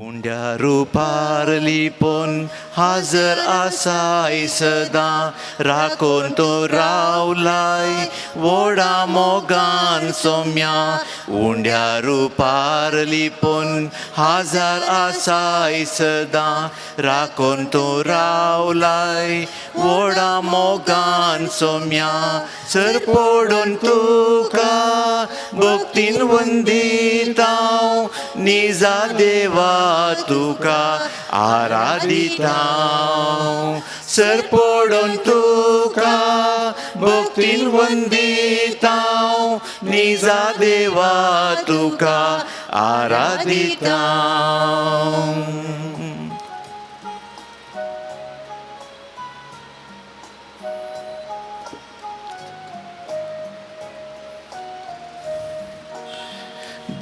उंड्या रुपारली पण हजर आसाय सदां राखोन तो रावलाय वोडा मोगान सोम्या उंड्या रुपारली पण हजर आसाय सदां राखोन तो रावलाय वोडा मोगान सोम्या सर पडून तुका भक्तीन वंदितांव निजा देवा तुका आराधितांव सर पडून तुका भक्तीन वंदितांव निजा देवा तुका आराधितांव.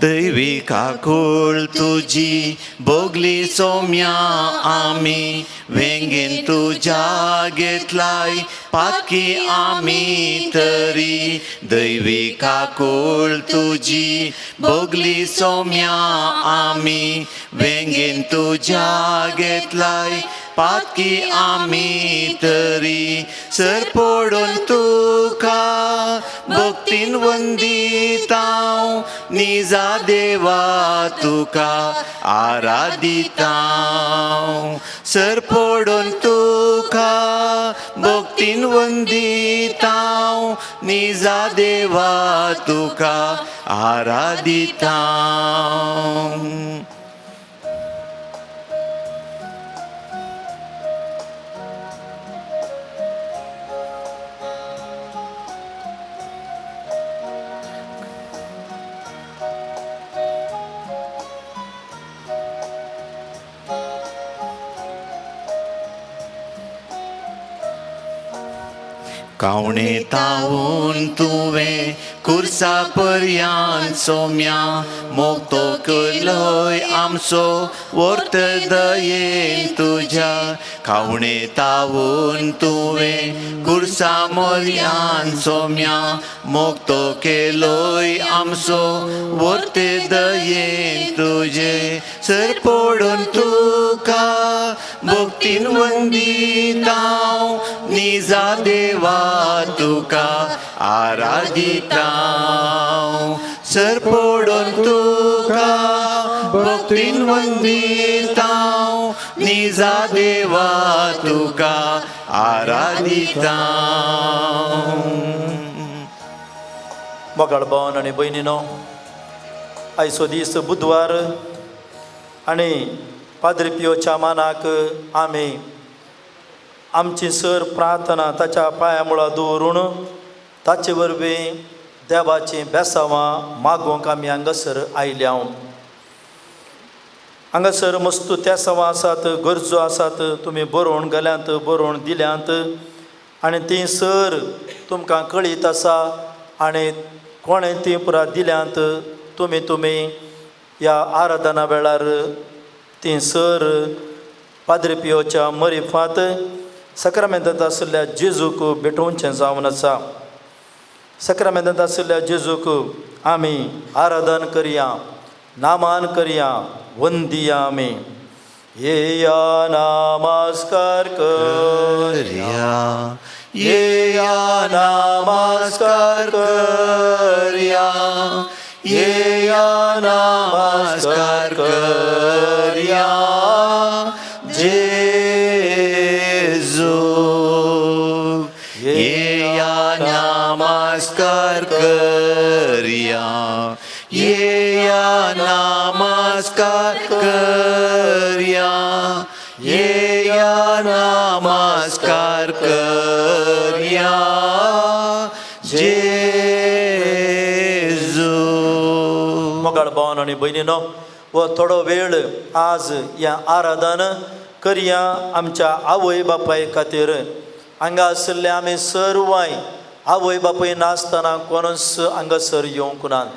दैवी काकूळ तुजी भोगली सोम्या आमी वेंगेन तुज्या घेतलाय पातकी आमी तरी दैवी काकूळ तुजी भोगली सोम्या आमी वेंगेन तुज्या घेतलाय पातकी आमी तरी सर पडून तुका भक्तीन वंदितांव निजा देवा तुका आराधितांव सर पडून तुका भक्तीन वंदितांव निजा देवा तुका आराधितांव. कावणे तावून तुवें कुर्सा पर्यान सोम्या मोगतो केलोय आमचो वर्त दयेन तुज्या कावणे तावून तुवें कुर्सा पर्यान सोम्या मोगतो केलोय आमचो वर्त दयेन तुजे सर पडून तुका भक्तीन वंदितांव निजा देवा तुका आराधितांव सर पडून तुका भक्तीन वंदितांव निजा देवा तुका आराधितांव. मोगाळ भावन आनी भयणीनो, आयचो दीस बुधवार आनी पाद्री पियोच्या मानाक आमी आमची सर प्रार्थना ताच्या पांया मुळार दवरून ताचे वरवीं देवाची बेसांवां मागोवंक आमी हांगासर आयल्या. हांगासर मस्तू तेसांवां आसात, गरजो आसात, तुमी बरोवन गेल्यांत, बरोवन दिल्यांत आनी ती सर तुमकां कळीत आसा आनी कोणें ती पुरा दिल्यांत तुमी ह्या आराधना वेळार ती सर पाद्री पियोच्या मरिफांत सक्रामेंतांत आशिल्ल्या जेजूक भेटोवचें जावन आसा. सक्रामेंतांत आशिल्ल्या जेजूक आमी आराधन करया, नामान करया, वंदिया आमी. येया नमस्कार करया, येया नमस्कार करया, येया नमस्कार करया जेजू. येया नमस्कार करया, येया नमस्कार करया, येया नमस्कार करया जेजू. मोगाळ भावन आनी भयणीनो, व थोडो वेळ आज ह्या आराधन करया आमच्या आवय बापाय खातीर. हांगा आशिल्ले आमी सर्वांय आवय बापूय नासतना कोणूच हांगासर येवंक नात.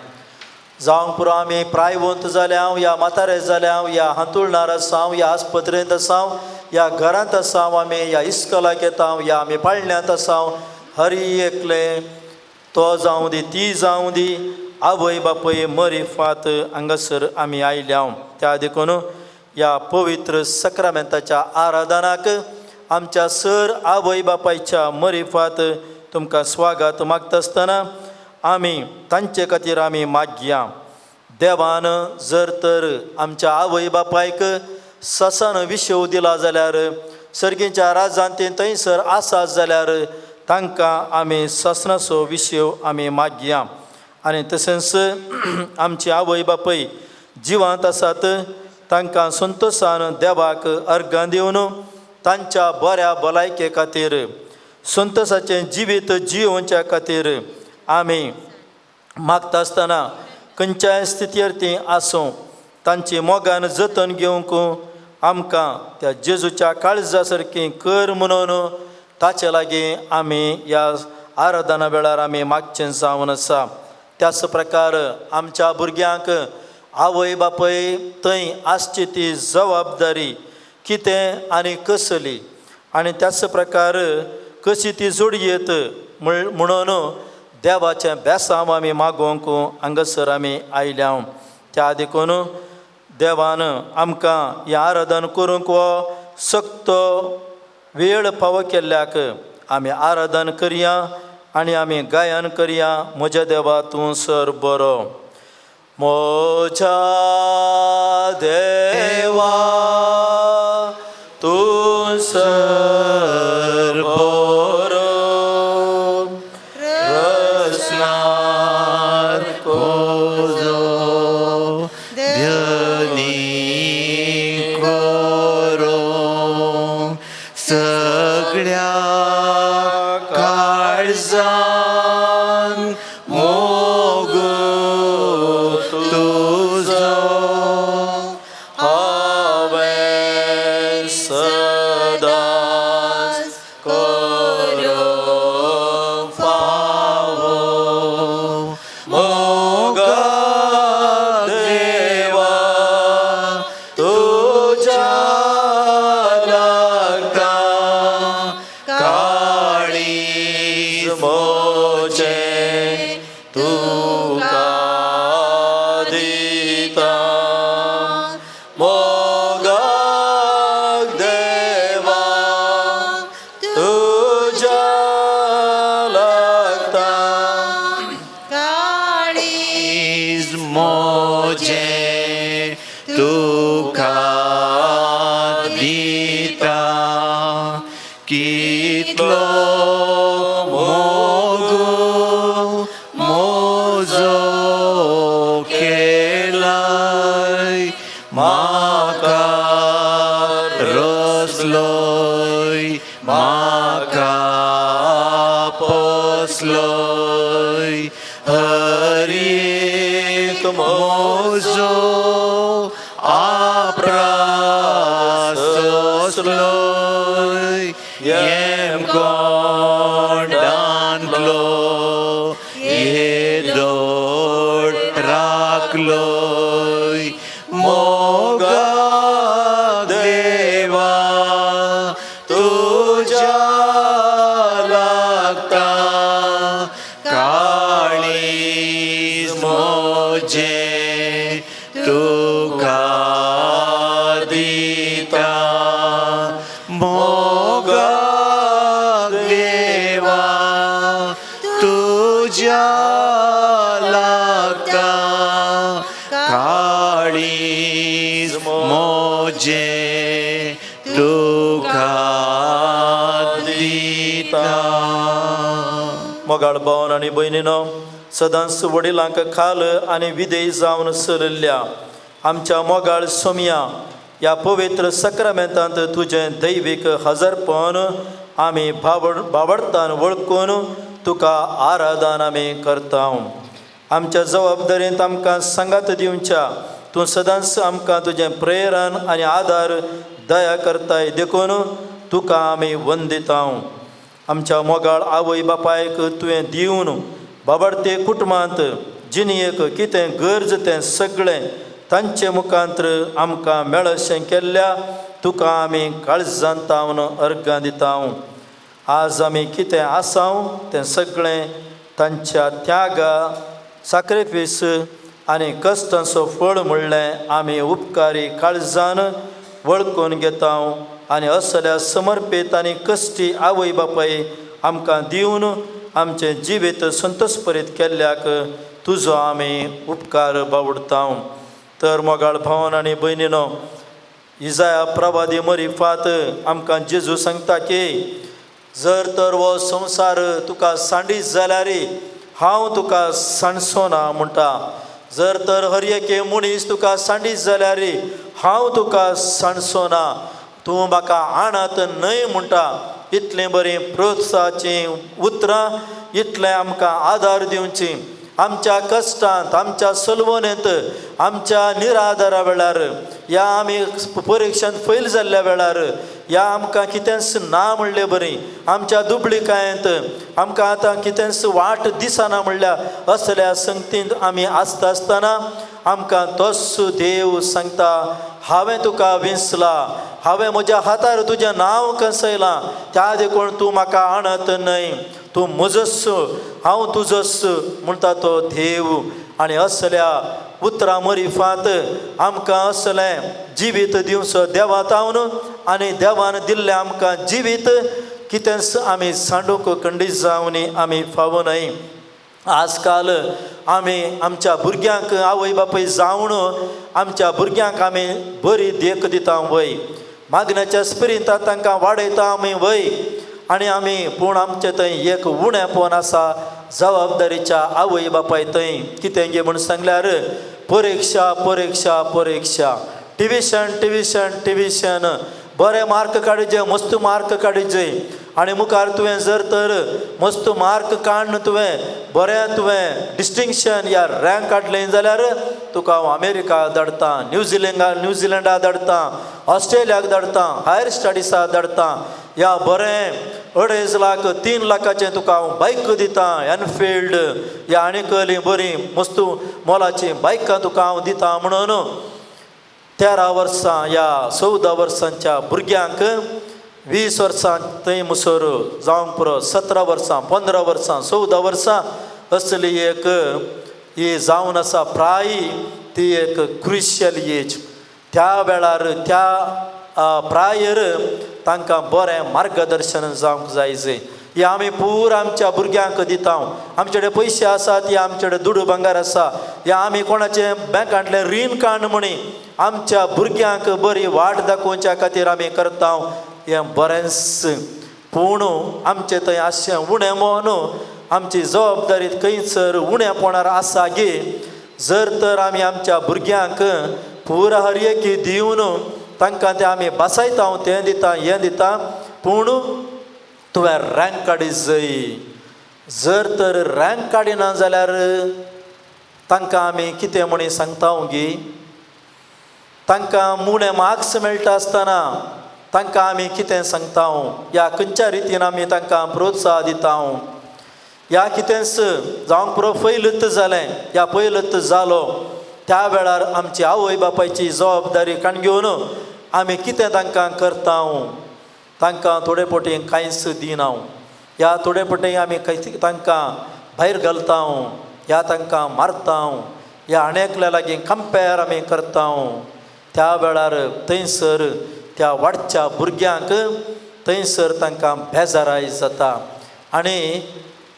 जावंक पुरो आमी प्रायवंत जाल्याव या म्हातारे जाल्याव या हांतुळणार आसांव या आस्पत्रेंत आसांव या घरांत आसांव आमी या इस्कॉलाक येतांव या आमी पाळण्यांत आसांव हरी एकले तो जावं दी ती जावं दी आवय बापूय मरिफात हांगासर आमी आयल्या. त्या देखून या पवित्र सक्रामेंताच्या आराधनाक आमच्या सर आवय बापायच्या मरिफात तुमकां स्वागत मागता आसतना आमी तांचे खातीर आमी मागया. देवान जर तर आमच्या आवय बापायक ससान विशव दिला जाल्यार सर्गेच्या राजांत ते थंयसर आसात जाल्यार तांकां आमी ससनाचो विशव आमी मागया. आनी तशेंच आमची आवय बापय जिवांत आसात तांकां संतोशान देवाक अर्गां दिवन तांच्या बऱ्या भलायके खातीर संतोशाचें जिवीत जियोवच्या खातीर आमी मागता आसतना खंयच्याय स्थितीर ती आसूं तांची मोगान जतन घेवंक आमकां त्या जेजूच्या काळजा सारकी कर म्हणून ताचे लागीं आमी ह्या आराधना वेळार आमी मागचें जावन आसा. त्याच प्रकार आमच्या भुरग्यांक आवय बापय थंय आसची ती जबाबदारी कितें आनी कसली आनी त्याच प्रकार कशी ती जोडयेत म्हणून देवाचें बेसांव आमी मागोवंक हांगासर आमी आयल्या. त्या देखून देवान आमकां हें आराधन करूंक वो सक्तो वेळ फावो केल्ल्याक आमी आराधन करया आनी आमी गायन करया. म्हज्या देवा तूं सर बरो. म्हज्या देवा तूं सर बरो रसनार कोजो ध्यनी करो सगळ्या काळजान मोग तुजो हांवें सदांच करूंक फावो. मोगा देवा तुज्या लागता काळीज म्हजें तुका दिता. मोगा देवा तुज्या लागता काळीज मोजें तुका दिता. कितलो मोग मोजो केलाय म्हाका रसलोय म्हाका पोसलोय हरीक मोजो आपरासलोय येम कोंडांतलो येदोड राखलोय. मोगा देवा तुज्या लागता काळीज मोजें तुका दिता. मोगा देवा तुज्या लागता काळीज मोजें तुका दिता. मोगाळ भावन आनी भयणीनो सदांच वडिलांक खाल आनी विधेय जावन चलिल्ल्या आमच्या मोगाळ सोमया ह्या पवित्र सक्रामेंतांत तुजें दैवीक हजरपण आमी बावडतान वळखून तुका आराधन आमी करता. आमच्या जबाबदारेंत आमकां सांगात दिवच्या तूं सदांच आमकां तुजें प्रेरण आनी आदार दया करताय देखून तुका आमी वंदिता. आमच्या मोगाळ आवय बापायक तुवें दिवन बाबडते कुटुंबांत जिणयेक कितें गरज तें सगळें तांचे मुखांतर आमकां मेळशें केल्ल्या तुका आमी काळजांतावन अर्गां दिता. आज आमी कितें आसां तें सगळें तांच्या त्यागा सॅक्रिफीस आनी कश्टांचो फळ म्हणलें आमी उपकारी काळजान वळखून घेता आनी असल्या समर्पित आनी कश्टी आवय बापाय आमकां दिवन आमचे जिवीत संतोषपरीत केल्ल्याक तुजो आमी उपकार बावडटा. तर मोगाळ भावन आनी भयणीनो, इजाया प्रवादी मरिफात आमकां जेजू सांगता की जर तर हो संवसार तुका सांडीत जाल्यार हांव तुका सांडचो ना म्हणटा. जर तर हर एके मनीस तुका सांडीत जाल्यार हांव तुका सांडचो ना. तूं म्हाका आणत न्हय म्हणटा. इतलें बरें प्रोत्साहाचीं उतरां, इतलें आमकां आदार दिवची. आमच्या कश्टांत, आमच्या सलवणेंत, आमच्या निरादारा वेळार, या आमी परिक्षेंत फैल जाल्ल्या वेळार, या आमकां कितेंच ना म्हणलें बरीं, आमच्या दुबळिकायेंत आमकां आतां कितेंच वाट दिसना म्हणल्या असल्या संगतींत आमी आसता आसतना आमकां तोच देव सांगता, हांवें तुका विंसला, हांवें म्हज्या हातार तुजें नांव कसयलां, त्या देखून तूं म्हाका आणत न्हय, तूं म्हजोच, हांव तुजोच म्हणटा तो देव. आनी असल्या उतरां मरिफांत आमकां असलें जिवीत दिवचो देवांत आवन आनी देवान दिल्लें आमकां जिवीत कितेंच आमी सांडूंक खंडीत जावन आमी फावो न्हय. आजकाल आमी आमच्या भुरग्यांक आवय बापूय जावन आमच्या भुरग्यांक आमी बरी देख दिता वय, मागण्याच्या स्पिरितांत तांकां वाडयता आमी वय. आनी आमी पूण आमचें थंय एक उणेंपण आसा जबाबदारीच्या आवय बापाय थंय. कितें गे म्हूण सांगल्यार परिक्षा परिक्षा परिक्षा, टिविशन टिविशन टिविशन, बरे मार्क काडचे, मस्त मार्क काडचे. आनी मुखार तुवें जर तर मस्त मार्क काडून तुवें बरें तुवें डिस्टिंक्शन या रँक काडलें जाल्यार तुका हांव अमेरिका धाडटा, न्यूझिलंडा धाडटा, ऑस्ट्रेलियाक धाडटा, हायर स्टडीसाक धाडटा. या बरें 2.5 लाख 3 लाखाचें तुका हांव बायक दिता, एनफिल्ड या आनीकली बरी मस्त मोलाची बायकां तुका हांव दिता म्हणून 13 वर्सां या 14 वर्सांच्या भुरग्यांक 20 वर्सां थंय मुसोर जावंक पुरो, 17 वर्सां 15 वर्सां 14 वर्सां असली एक ही जावन आसा प्राय, ती एक क्रुशियल एज. त्या वेळार त्या प्रायर तांकां बरें मार्गदर्शन जावंक जायचें. हे आमी पूर आमच्या भुरग्यांक दिता. आमचे कडेन पयशे आसात, या आमचे कडेन दुडू भांगार आसा, या आमी कोणाचें बँकांतलें रीण काण म्हणी आमच्या भुरग्यांक बरी वाट दाखोवच्या खातीर आमी करता. हें बरेंच, पूण आमचें थंय आसचें उणें म्हणून आमची जबाबदारी खंयसर उणेंपणार आसा गे. जर तर आमी आमच्या भुरग्यांक पुरा हर एकी दिवन तांकां तें आमी बसयता, तें दिता हें दिता, पूण तुवें रँक काडीत जाय. जर तर रँक काडिना जाल्यार तांकां आमी कितें म्हणी सांगता गे. तांकां मुणे मार्क्स मेळटा आसतना तांकां आमी कितें सांगता, या खंयच्या रितीन आमी तांकां प्रोत्साह दिता. या कितेंच जावंक पुरो फैलत जालें, या पयलत जालो, त्या वेळार आमची आवय बापायची जबाबदारी काण घेवन आमी कितें तांकां करता. तांकां थोडे पटी कांयच दिना, या थोडे पटी आमी तांकां भायर घालता, या तांकां मारता, या आनेकल्या लागीं कंपेर आमी करता. त्या वेळार थंयसर त्या वाडच्या भुरग्यांक थंयसर तांकां बेजाराय जाता. आनी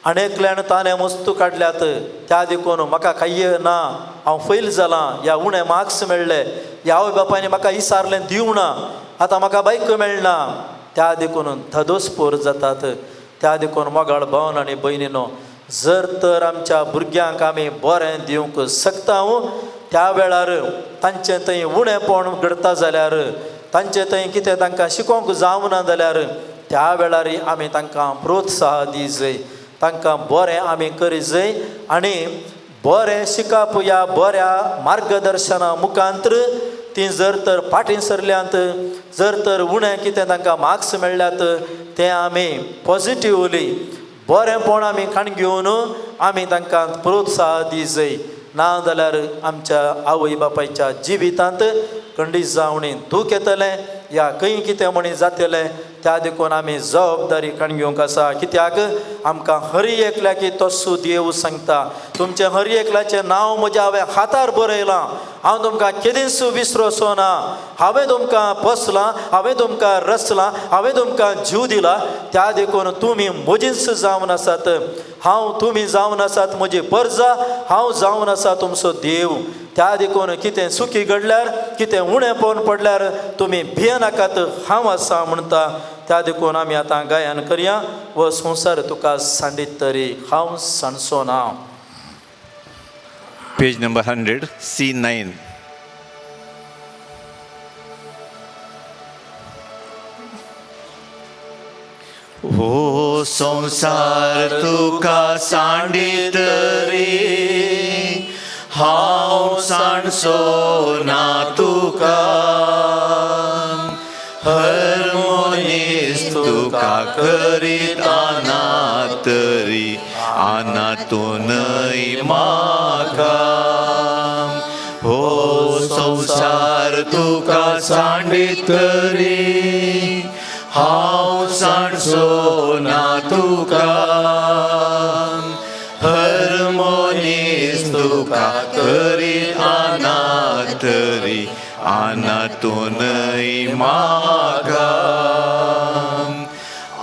आनेकल्यान ताणें वस्तू काडल्यात, त्या देखून म्हाका काही ना, हांव फैल जालां, या उणें मार्क्स मेळ्ळे, या आवय बापायनी म्हाका इसारलें दिवना, आतां म्हाका बायक मेळना, त्या देखून धदोस्पोर जातात. त्या देखून मोगाळ भावन आनी भयणीनो, जर तर आमच्या भुरग्यांक आमी बरें दिवंक शकता, त्या वेळार तांचें थंय उणेंपण घडता जाल्यार, तांचें थंय कितें तांकां शिकोवंक जावना जाल्यार त्या वेळार आमी तांकां प्रोत्साह दी जाय, तांकां बरें आमी करी जाय. आनी बरें शिकप या बऱ्या मार्गदर्शना मुखांतर ती जर तर फाटीं सरल्यांत, जर तर उणें कितें तांकां मार्क्स मेळ्ळ्यात, तें आमी पॉजिटिवली बरेंपण आमी काण घेवन आमी तांकां प्रोत्साह दी जाय. ना जाल्यार आमच्या आवय बापायच्या जिवितांत खंडीत जावणी दूख येतलें. या खंय कितें म्हणी जातलें त्या देखून आमी जबाबदारी काण घेवंक आसा. कित्याक आमकां हर एकल्याक तस्सो देव सांगता, तुमचें हर एकल्याचें नांव म्हज्या हांवें हातार बरयलां, हांव तुमकां केदींच विसरचो ना. हांवें तुमकां पोसलां, हांवें तुमकां रचलां, हांवें तुमकां जीव दिला. त्या देखून तुमी म्हजींच जावन आसात. तुमी जावन आसात म्हजी परजा, हांव जावन आसा तुमचो देव. त्या देखून कितें सुखी घडल्यार, कितें उणें पोवन पडल्यार तुमी भियेनाकात, हांव आसा म्हणटा. त्या देखून आमी आतां गायन करया. व संवसार तुका सांडीत तरी हांव सांडचो ना. Page number 100, C9. हो संसार तुका सांडीत रे हांव सांडचो ना तुका. हर मनीस तुका करीत अनातरी अनातूनय म्हाका. हो संसार तुका सांडीत रे हांव सांडचो ना तुका. हर मनीस तुका करीत अनातरी अनातूनय म्हाका.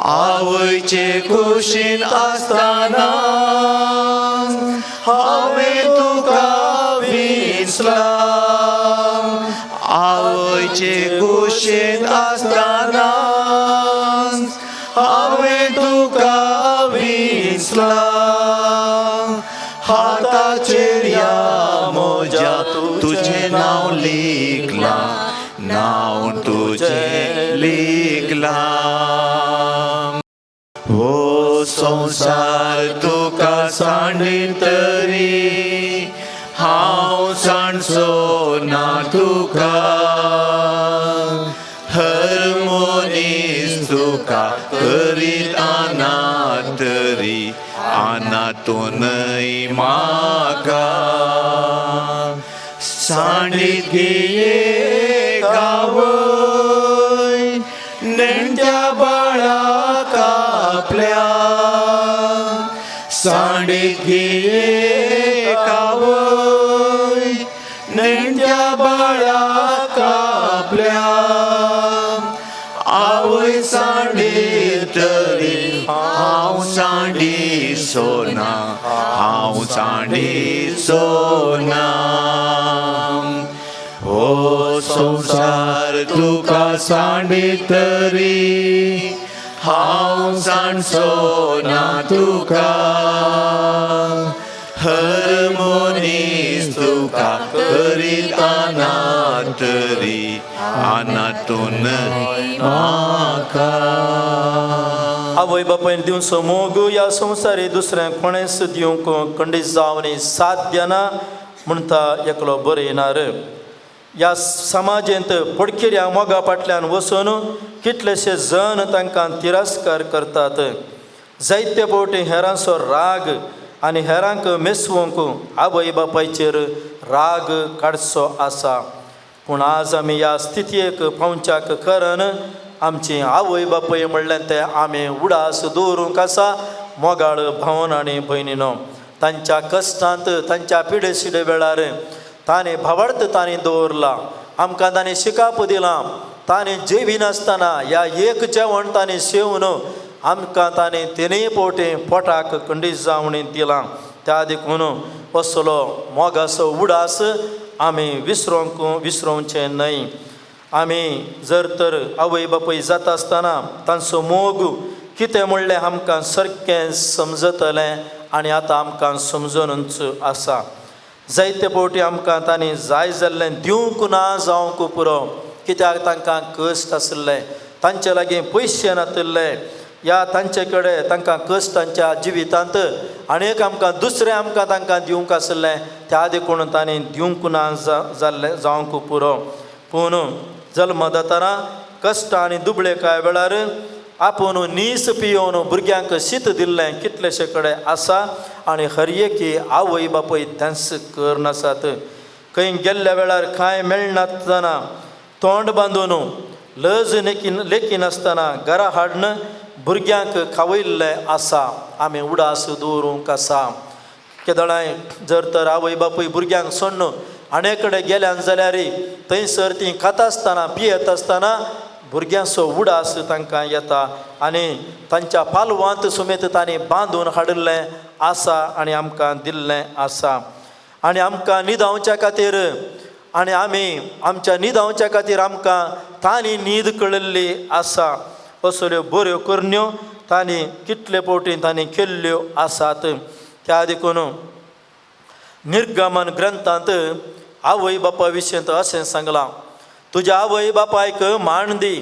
आवयचे कुशीन आसतना हांवें तुका विसला. आवयचे कुशीन आसतना हांवें तुका विसला. हाताचेर या म्हज्या तुजें नांव लिखलां, नांव तुजें लिखलां. हो संसार तुका सांडीत रे हांव सांडचो ना तुका. हर मनीस तुका करीत अनातरी अनातूनय म्हाका. सांडीत घे गावय नेणट्या बाळाक आपल्या. सांडीत घे गावय नेणट्या बाळाक आपल्या. आवय सांडीत रे हांव सांडीचो ना, हांव सांडीचो ना. हो संसार तुका सांडीत रे हांव सांडचो ना तुका. हर मनीस तुका करीत अनातरी अनातून म्हाका. आवय बापायन दिवचो मोग ह्या संवसारी दुसऱ्यांक कोणेंच दिवंक खंडीत जावनी साध्य ना म्हणटा एकलो बरयणार. ह्या समाजेंत पडकिऱ्या मोगा फाटल्यान वचून कितलेशे जण तांकां तिरस्कार करतात. जायते फावटी हेरांचो राग आनी हेरांक मेसवूंक आवय बापायचेर राग काडचो आसा. पूण आज आमी ह्या स्थितीक पावच्याक कारण आमची आवय बापय म्हणलें तें आमी उडास दवरूंक आसा. मोगाळ भावन आनी भयणीनो, तांच्या कश्टांत तांच्या पिडेशिडे वेळार ताणें भावार्थ ताणें दवरला. आमकां ताणें शिकाप दिलां. ताणें जेविनासतना ह्या एक जेवण ताणें शेवून आमकां ताणें तिनूय फावटी पोटाक खंडीत जावणी दिलां. त्या देखून असलो मोगाचो उडास आमी विसरोवचें न्हय. आमी जर तर आवय बापूय जाता आसतना तांचो मोग कितें म्हणलें आमकां सारकें समजतलें आनी आतां आमकां समजूनच आसा. जायते फावटी आमकां तांणी जाय जाल्लें दिवंक ना जावंक पुरो, कित्याक तांकां कश्ट आसले, तांचे लागीं पयशे नासले. या तांचे कडेन तांकां कश्ट तांच्या जिवितांत आनीक आमकां दुसरें आमकां तांकां दिवंक आसलें, त्या देखून तांणी दिवंक ना जाल्लें जावंक पुरो. पूण जल्म जातना कश्ट आनी दुबळेकाय वेळार आपूण नीस पियोवन भुरग्यांक शीत दिल्लें कितलेशे कडेन आसा. आनी हर एकी आवय बापूय तेंच करनासात. खंय गेल्ल्या वेळार कांय मेळनासतना तोंड बांदून लज लेकी नासतना घरा हाडणं भुरग्यांक खावयल्लें आसा आमी उडास दवरूंक आसा. केदळांय जर तर आवय बापूय भुरग्यांक सोडून आणे कडेन गेल्यान जाल्यार थंयसर तीं खाता आसतना पियेत आसतना भुरग्यांचो उडास तांकां येता आनी तांच्या पालवांत सुमेत तांणी बांदून हाडिल्लें आसा आनी आमकां दिल्लें आसा. आनी आमकां न्हिदावच्या खातीर आनी आमी आमच्या न्हिदावच्या खातीर आमकां तांणी न्हीद कळिल्ली आसा. असल्यो बऱ्यो करण्यो तांणी कितले फावटी तांणी केल्ल्यो आसात. त्या देखून निर्गमन ग्रंथांत आवय बापा विशीं अशें सांगलां, तुज्या आवय बापायक मान दी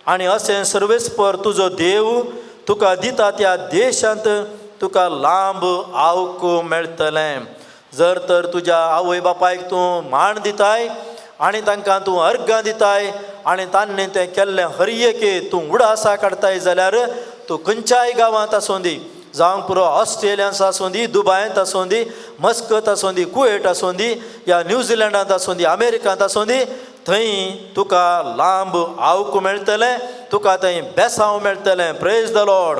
आनी अशें सर्वेस्पर तुजो देव तुका दिता त्या देशांत तुका लांब आवकू मेळटलें. जर तर तुज्या आवय बापायक तूं मान दिताय आनी तांकां तूं अर्गां दिताय आनी तांणी तें केल्लें हरयेके तूं उडासा काडताय जाल्यार तूं खंयच्याय गांवांत आसूं दी, जावंक पुरो ऑस्ट्रेलियांत आसूं दी, दुबयांत आसूं दी, मस्कत आसूं दी, कुवेट आसूं दी, या न्यूझिलंडांत आसूं दी, अमेरिकांत आसूं दी, थंय तुका लांब आवकू मेळटलें, तुका थंय बेसांव मेळटलें. Praise the Lord,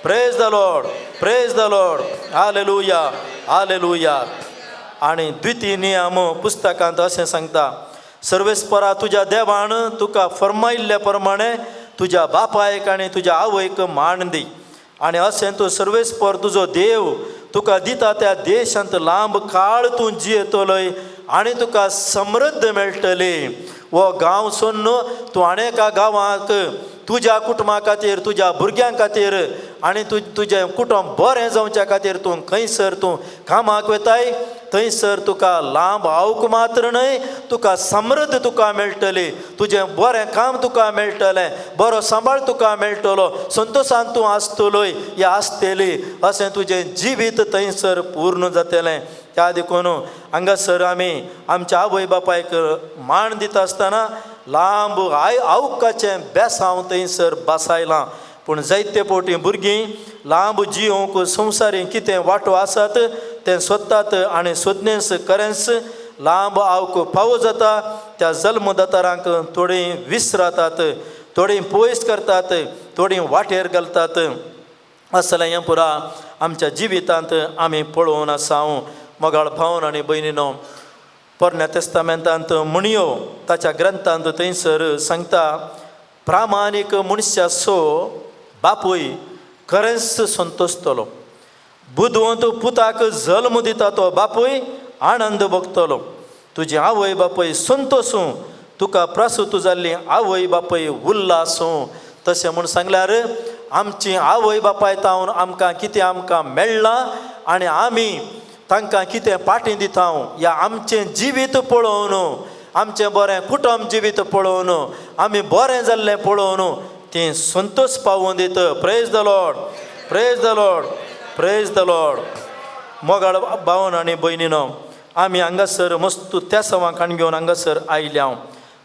praise the Lord, praise the Lord. Hallelujah, hallelujah. आनी द्वितीय नियम पुस्तकांत अशें सांगता, सर्वेस्परा तुज्या देवान तुका फर्मायिल्ल्या प्रमाणे तुज्या बापायक आनी तुज्या आवयक मान दी आनी अशें तूं सर्वेस्पर तुजो देव तुका दिता त्या देशांत लांब काळ तूं जियेतलोय आनी तुका समृद्ध मेळटली. हो गांव सोडून तूं आनी एका गांवांक तुज्या कुटुंबा खातीर, तुज्या भुरग्यां खातीर आनी तुजें कुटुंब बरें जावच्या खातीर तूं खंयसर तूं कामाक वताय, थंयसर तुका लांब आवक मात्र न्हय, तुका समृद्ध तुका मेळटली. तुजें बरें काम तुका मेळटलें, बरो सांबाळ तुका मेळटलो, संतोशान तूं आसतलोय या आसतली, अशें तुजें जिवीत थंयसर पूर्ण जातलें. त्या देखून हांगासर आमी आमच्या आवय बापायक मान दिता आसतना लांब आवकाचें बेसांव थंयसर बसायलां. पूण जायते फावटी भुरगीं लांब जियोंक संवसारीक कितें वांटो आसात तें सोदतात आनी सोदनेस करेंस लांब आवक फावो जाता. त्या जल्मदातारांक थोडीं विसरातात, थोडीं पयस करतात, थोडीं वाटेर घालतात. असलें हें पुरा आमच्या जिवितांत आमी पळोवन आसात. मोगाळ भावन आनी भयणीनो, पोरण्या तेस्तामेंतांत म्हणयो ताच्या ग्रंथांत थंयसर सांगता, प्रामाणीक मनशाचो बापूय खरेंच संतोशतलो, बुदवंत पुताक जल्म दिता तो बापूय आनंद भोगतलो. तुजी आवय बापूय संतोशूं, तुका प्रसूत जाल्ली आवय बापूय उल्लासूं. तशें म्हूण सांगल्यार आमची आवय बापाय तावन आमकां कितें आमकां मेळ्ळां आनी आमी तांकां कितें पाटी दिता या आमचें जिवीत पळोवन, आमचें बरें कुटुंब जिवीत पळोवन, आमी बरें जाल्लें पळोवन तीं संतोश पावोवन दित. Praise the Lord, praise the Lord, praise the Lord. मोगाळ भावन आनी भयणीनो, आमी हांगासर मस्त त्या सवांकान घेवन हांगासर आयल्या.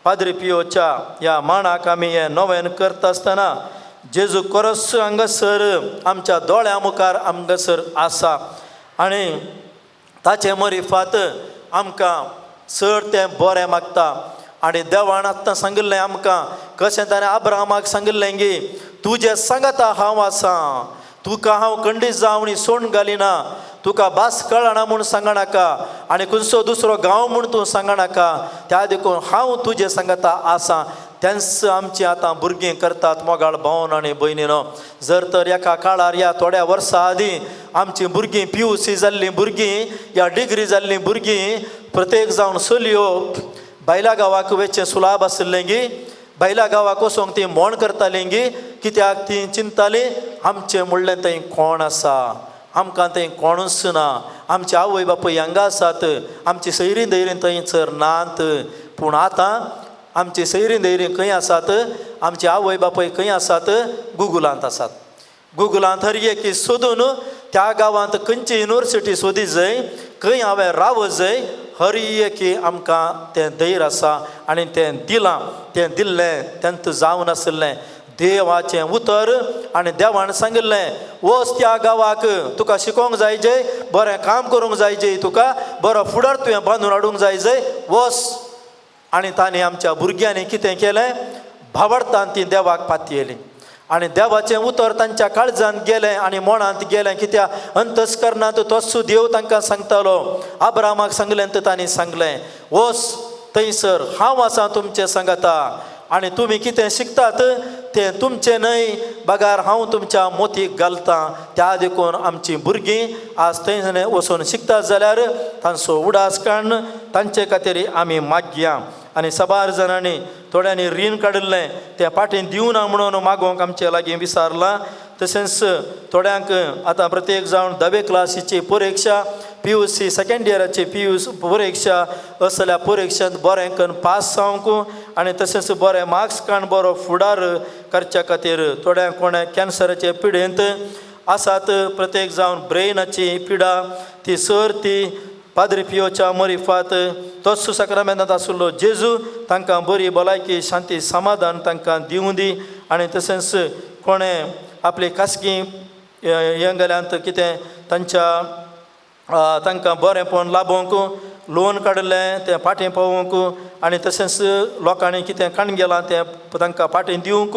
पाद्री पियोच्या ह्या मांडाक आमी हें नवें करता आसतना जेजू क्रोस हांगासर आमच्या दोळ्या मुखार हांगासर आसा आनी ताचे मरिफात आमकां चड तें बरें मागता. आनी देवान आतां सांगिल्लें आमकां कशें ताणें अब्राहमाक सांगिल्लें गे, तुजे सांगाता हांव आसा, तुका हांव खंडीत जावणी सोडून घालिना, तुका भास कळना म्हूण सांगनाका आनी खंयचो दुसरो गांव म्हूण तूं सांगनाका, त्या देखून हांव तुजे सांगाता आसा. तेंच आमची आतां भुरगीं करतात. मोगाळ भावन आनी भयणीनो, जर तर एका काळार या थोड्या वर्सां आदीं आमची भुरगीं PUC जाल्लीं भुरगीं या डिग्री जाल्लीं भुरगीं प्रत्येक जावन चलयो भायल्या गांवाक वचचें सुलाभ आसलें गी, भायल्या गांवाक वचोंक तीं मोण करतालीं गी, कित्याक तीं चिंततालीं आमचें म्हणलें थंय कोण आसा, आमकां थंय कोणूच ना, आमचे आवय बापूय हांगा आसात, आमची सैरीं दैरीं थंयसर नात. पूण आतां आमची सैरीं दैरीं खंय आसात, आमचे आवय बापूय खंय आसात, गुगलांत आसात. गुगलांत हर एक सोदून त्या गांवांत खंयची युनिवर्सिटी सोदी जाय, खंय हांवें राव जाय, हर एक आमकां तें धैर्य आसा आनी तें दिलां. तें दिल्लें तेंत जावन आसलें देवाचें उतर आनी देवान सांगिल्लें, वच त्या गांवाक, तुका शिकोवंक जाय जय, बरें काम करूंक जाय जय, तुका बरो फुडार तुवें बांदून हाडूंक जाय जय, वच. आनी ताणें आमच्या भुरग्यांनी कितें केलें, भावार्थान ती देवाक पातयेली आणि देवाचें उतर तांच्या काळजांत गेलें आनी मनांत गेलें कित्या अंतस्करणांत तोच देव तांकां सांगतालो. अब्रामाक सांगलें तर तांणी सांगलें वच थंयसर हांव आसां तुमचें सांगाता आनी तुमी कितें शिकतात तें तुमचें न्हय बगार हांव तुमच्या मोतीक घालतां. त्या देखून आमचीं भुरगीं आज थंय वचून शिकतात जाल्यार तांचो उडास काडून तांचे खातीर आमी मागया. आनी साबार जाणांनी थोड्यांनी रीण काडिल्लें तें फाटीं दिवना म्हणून मागोवंक आमचे लागीं विचारलां. तशेंच थोड्यांक आतां प्रत्येक जावन 10वे क्लासीची परिक्षा PUC सेकंड इयराची परिक्षा असल्या परिक्षेंत बरें करून पास जावंक आनी तशेंच बरें मार्क्स काडून बरो फुडार करच्या खातीर थोड्यांक कोणाक कॅन्सराचे पिडेंत आसात. प्रत्येक जावन ब्रेनाची पिडा ती ती पाद्री पियोच्या मरिफात तोच सक्रामेंतांत आशिल्लो जेजू तांकां बरी भलायकी शांती समाधान तांकां दिवं दी. आनी तशेंच कोणें आपली खासगी हें गेल्यांत कितें तांकां बरेंपण लाभोवंक लोन काडिल्लें तें फाटीं पावोवंक आनी तशेंच लोकांनी कितें काण गेलां तें तांकां फाटीं दिवंक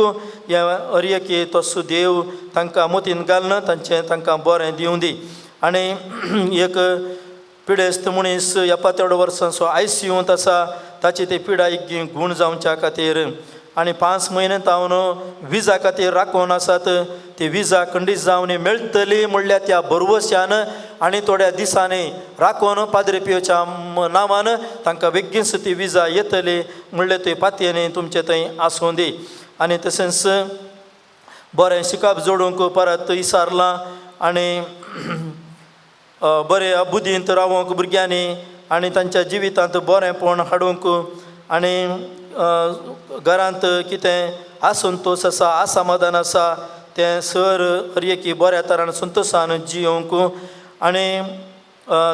हें अर्यकी तोच देव तांकां मोतीन घालना तांकां बरें दिवं दी. आनी एक पिडेस्त मनीस 72 वर्सांचो ICUंत आसा ताची ती पिडा एक गूण जावच्या खातीर आनी 5 म्हयने तावन विजा खातीर राखून आसात. ती विजा खंडीत जावन मेळटली म्हणल्यार त्या भरवश्यान आनी थोड्या दिसांनी राखून पाद्री पियोच्या नांवान तांकां बेगीनच ती विजा येतली म्हणल्यार ती पातयेनी तुमचे थंय आसूं दी. आनी तशेंच बरें शिकप जोडूंक परत विचारलां आनी बरे बुदींत रावूंक भुरग्यांनी आनी तांच्या जिवितांत बरेंपण हाडूंक आनी घरांत कितें असंतोश आसा असमाधान आसा तें हरएकी बऱ्या तरान संतोशान जियोंक आनी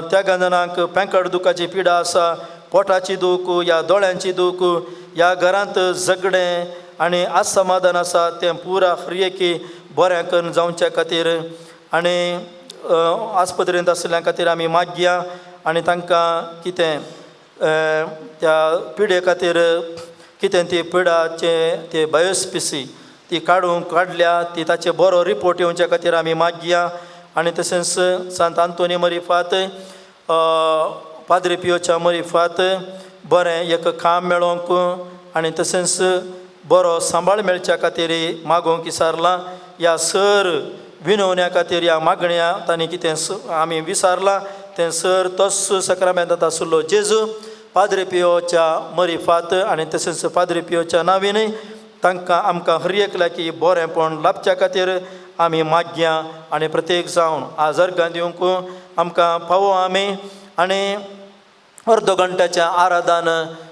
त्या गजानाक पेंकड दुखाची पिडा आसा पोटाची दूख या दोळ्यांची दूख ह्या घरांत झगडें आनी असमाधान आसा तें पुरा हरएकी बरें करून जावच्या खातीर आनी आस्पत्रेंत आसल्या खातीर आमी मागया. आनी तांकां कितें त्या पिडे खातीर कितें ती पिडाचे ते बायोप्सी ती काडल्या ती ताचे बरो रिपोर्ट येवच्या खातीर आमी मागया. आनी तशेंच सांत आंतोनी मरिफात पाद्री पियोच्या मरिफात बरें एक काम मेळोवंक आनी तशेंच बरो सांबाळ मेळच्या खातीर मागोवंक विचारलां. ह्या विनवण्या खातीर ह्या मागण्या तांणी कितें आमी विचारलां तें तोच सक्रामेंतांत आशिल्लो जेजू पाद्री पियोच्या मरिफात आनी तशेंच पाद्री पियोच्या नांवीन तांकां आमकां हरएक लागी बरेंपण लाभच्या खातीर आमी मागया. आनी प्रत्येक जावन आज अर्घां दिवंक आमकां फावो आमी आनी अर्द घंट्याचें आराधन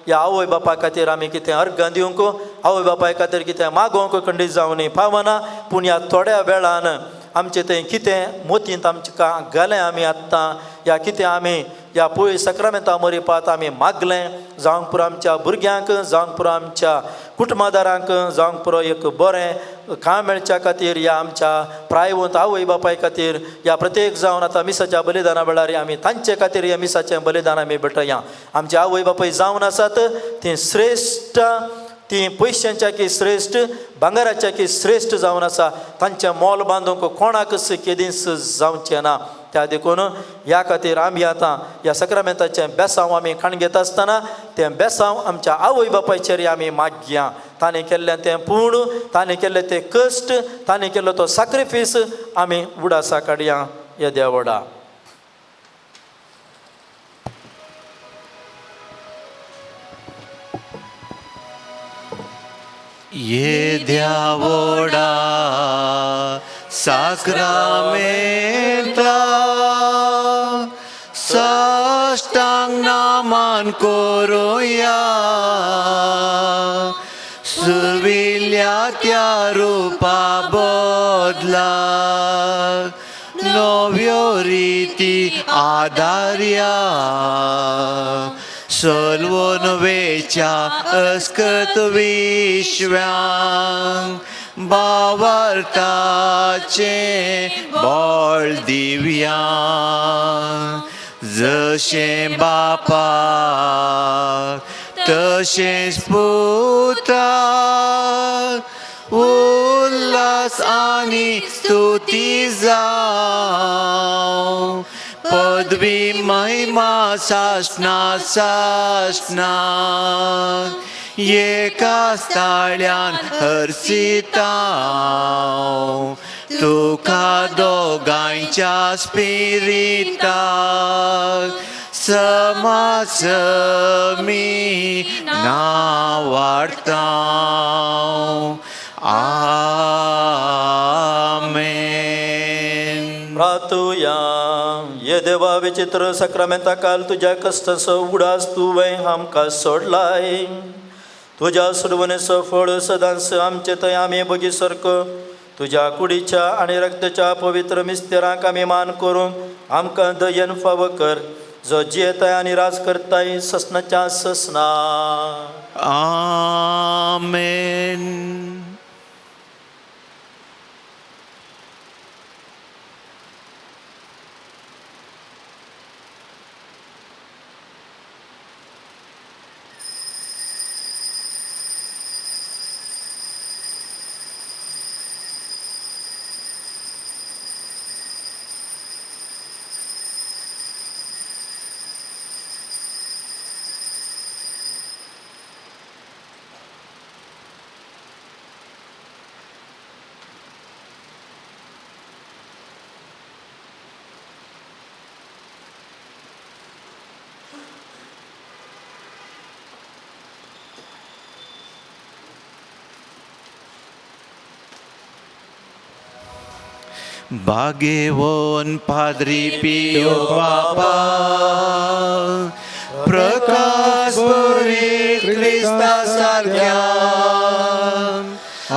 ह्या आवय बापा खातीर आमी कितें अर्घां दिवंक आवय बापाय खातीर कितें मागोवंक खंडीत जावनी फावना. पूण ह्या थोड्या वेळान आमचें थंय कितें मोतींत आमकां घालें आमी आत्तां या कितें आमी ह्या पळय सक्रामेंता मरिपात आमी मागलें जावंक पुरो आमच्या भुरग्यांक जावंक पुरो आमच्या कुटुंबादारांक जावंक पुरो एक बरें काम मेळच्या खातीर ह्या आमच्या प्रायवंत आवय बापाय खातीर ह्या प्रत्येक जावन आतां मिसाच्या बलिदाना वेळार आमी तांचे खातीर ह्या मिसाचें बलिदान आमी भेटया. आमचे आवय बापाय जावन आसात तीं श्रेश्ठ ती पयशांच्या की श्रेश्ठ भांगाराच्या की श्रेश्ठ जावन आसा तांचें मोल बांदूंक कोणाकच केदींच जावचें ना. त्या देखून ह्या खातीर आमी आतां ह्या सक्रामेंताचें बेसांव आमी खाण घेता आसतना तें बेसांव आमच्या आवय बापायचेर आमी मागया. ताणें केल्लें तें पूण ताणें केल्लें तें कश्ट ताणें केल्लो तो सॅक्रिफीस आमी उडासा काडया ह्या देवडा. ये देवडा साक्रामेंता साष्टांग नमन करूया सुविल्या त्या रूपा बदला नव्यो रीती आदार्या सलवून वेच्या अस्कत विश्व्यांग बावार्थाचे बळ दिव्या जशें बापाक तशेंच पुताक आणि स्तुती जाव पदवी महिमा सासना सासना एका स्थाळ्यान हरसिताव तुका दोगांच्या स्पिरिटाक समासमी नावाडताव आमेन. प्रार्थूया. ये देवा विचित्र सक्रामेंता काल तुझ्या कष्टासो उडास तुवें आमकां सोडलाय. तुझ्या सुडवणेचो फळ सदांच आमचे थंय आमी बगी सारको तुझ्या कुडीच्या आणि रक्ताच्या पवित्र मिस्तेराक आमी मान करूंक आमकां दयेन फावो कर, जो जियेताय आनी राज करताय ससनाच्या ससना. आमेन. भाग्यवान पाद्री पियो बाबा प्रकाश बरी ख्रिस्ता सारख्या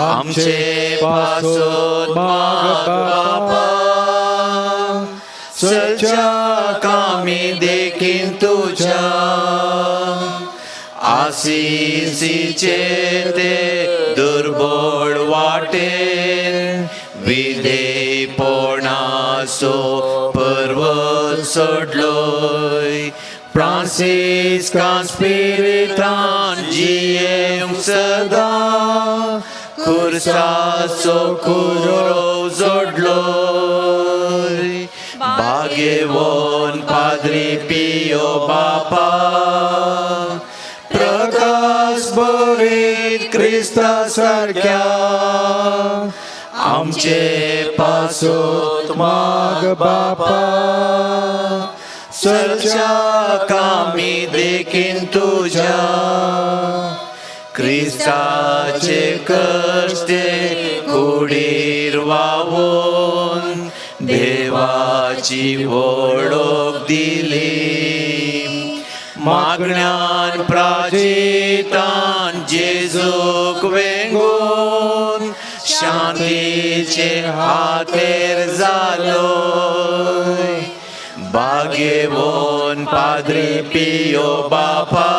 आमचे पासून माग बाबा सच्या कामी देखीन तुझ्या आशिषीचे ते दुर्बळ वाटेन विधेयपणाचो पर्वत सोडलोय. फ्रांसिस्कान स्पिरिटान जियेंक सदा खुर्साचो कुरो जोडलोय. भाग्यवान पाद्री पियो बाबा प्रकाश बरीत क्रिस्ता सारख्या आमचे पासून माग बापा सच्या कामी देखीन तुझ्या क्रिस्ताचे कष्टे कुडीर वावून देवाची वळख दिली. मागण्यान प्राजितान जेजूक वेंगून शांतीचे हातेर जालोय. भाग्यवान पाद्री पियो बापा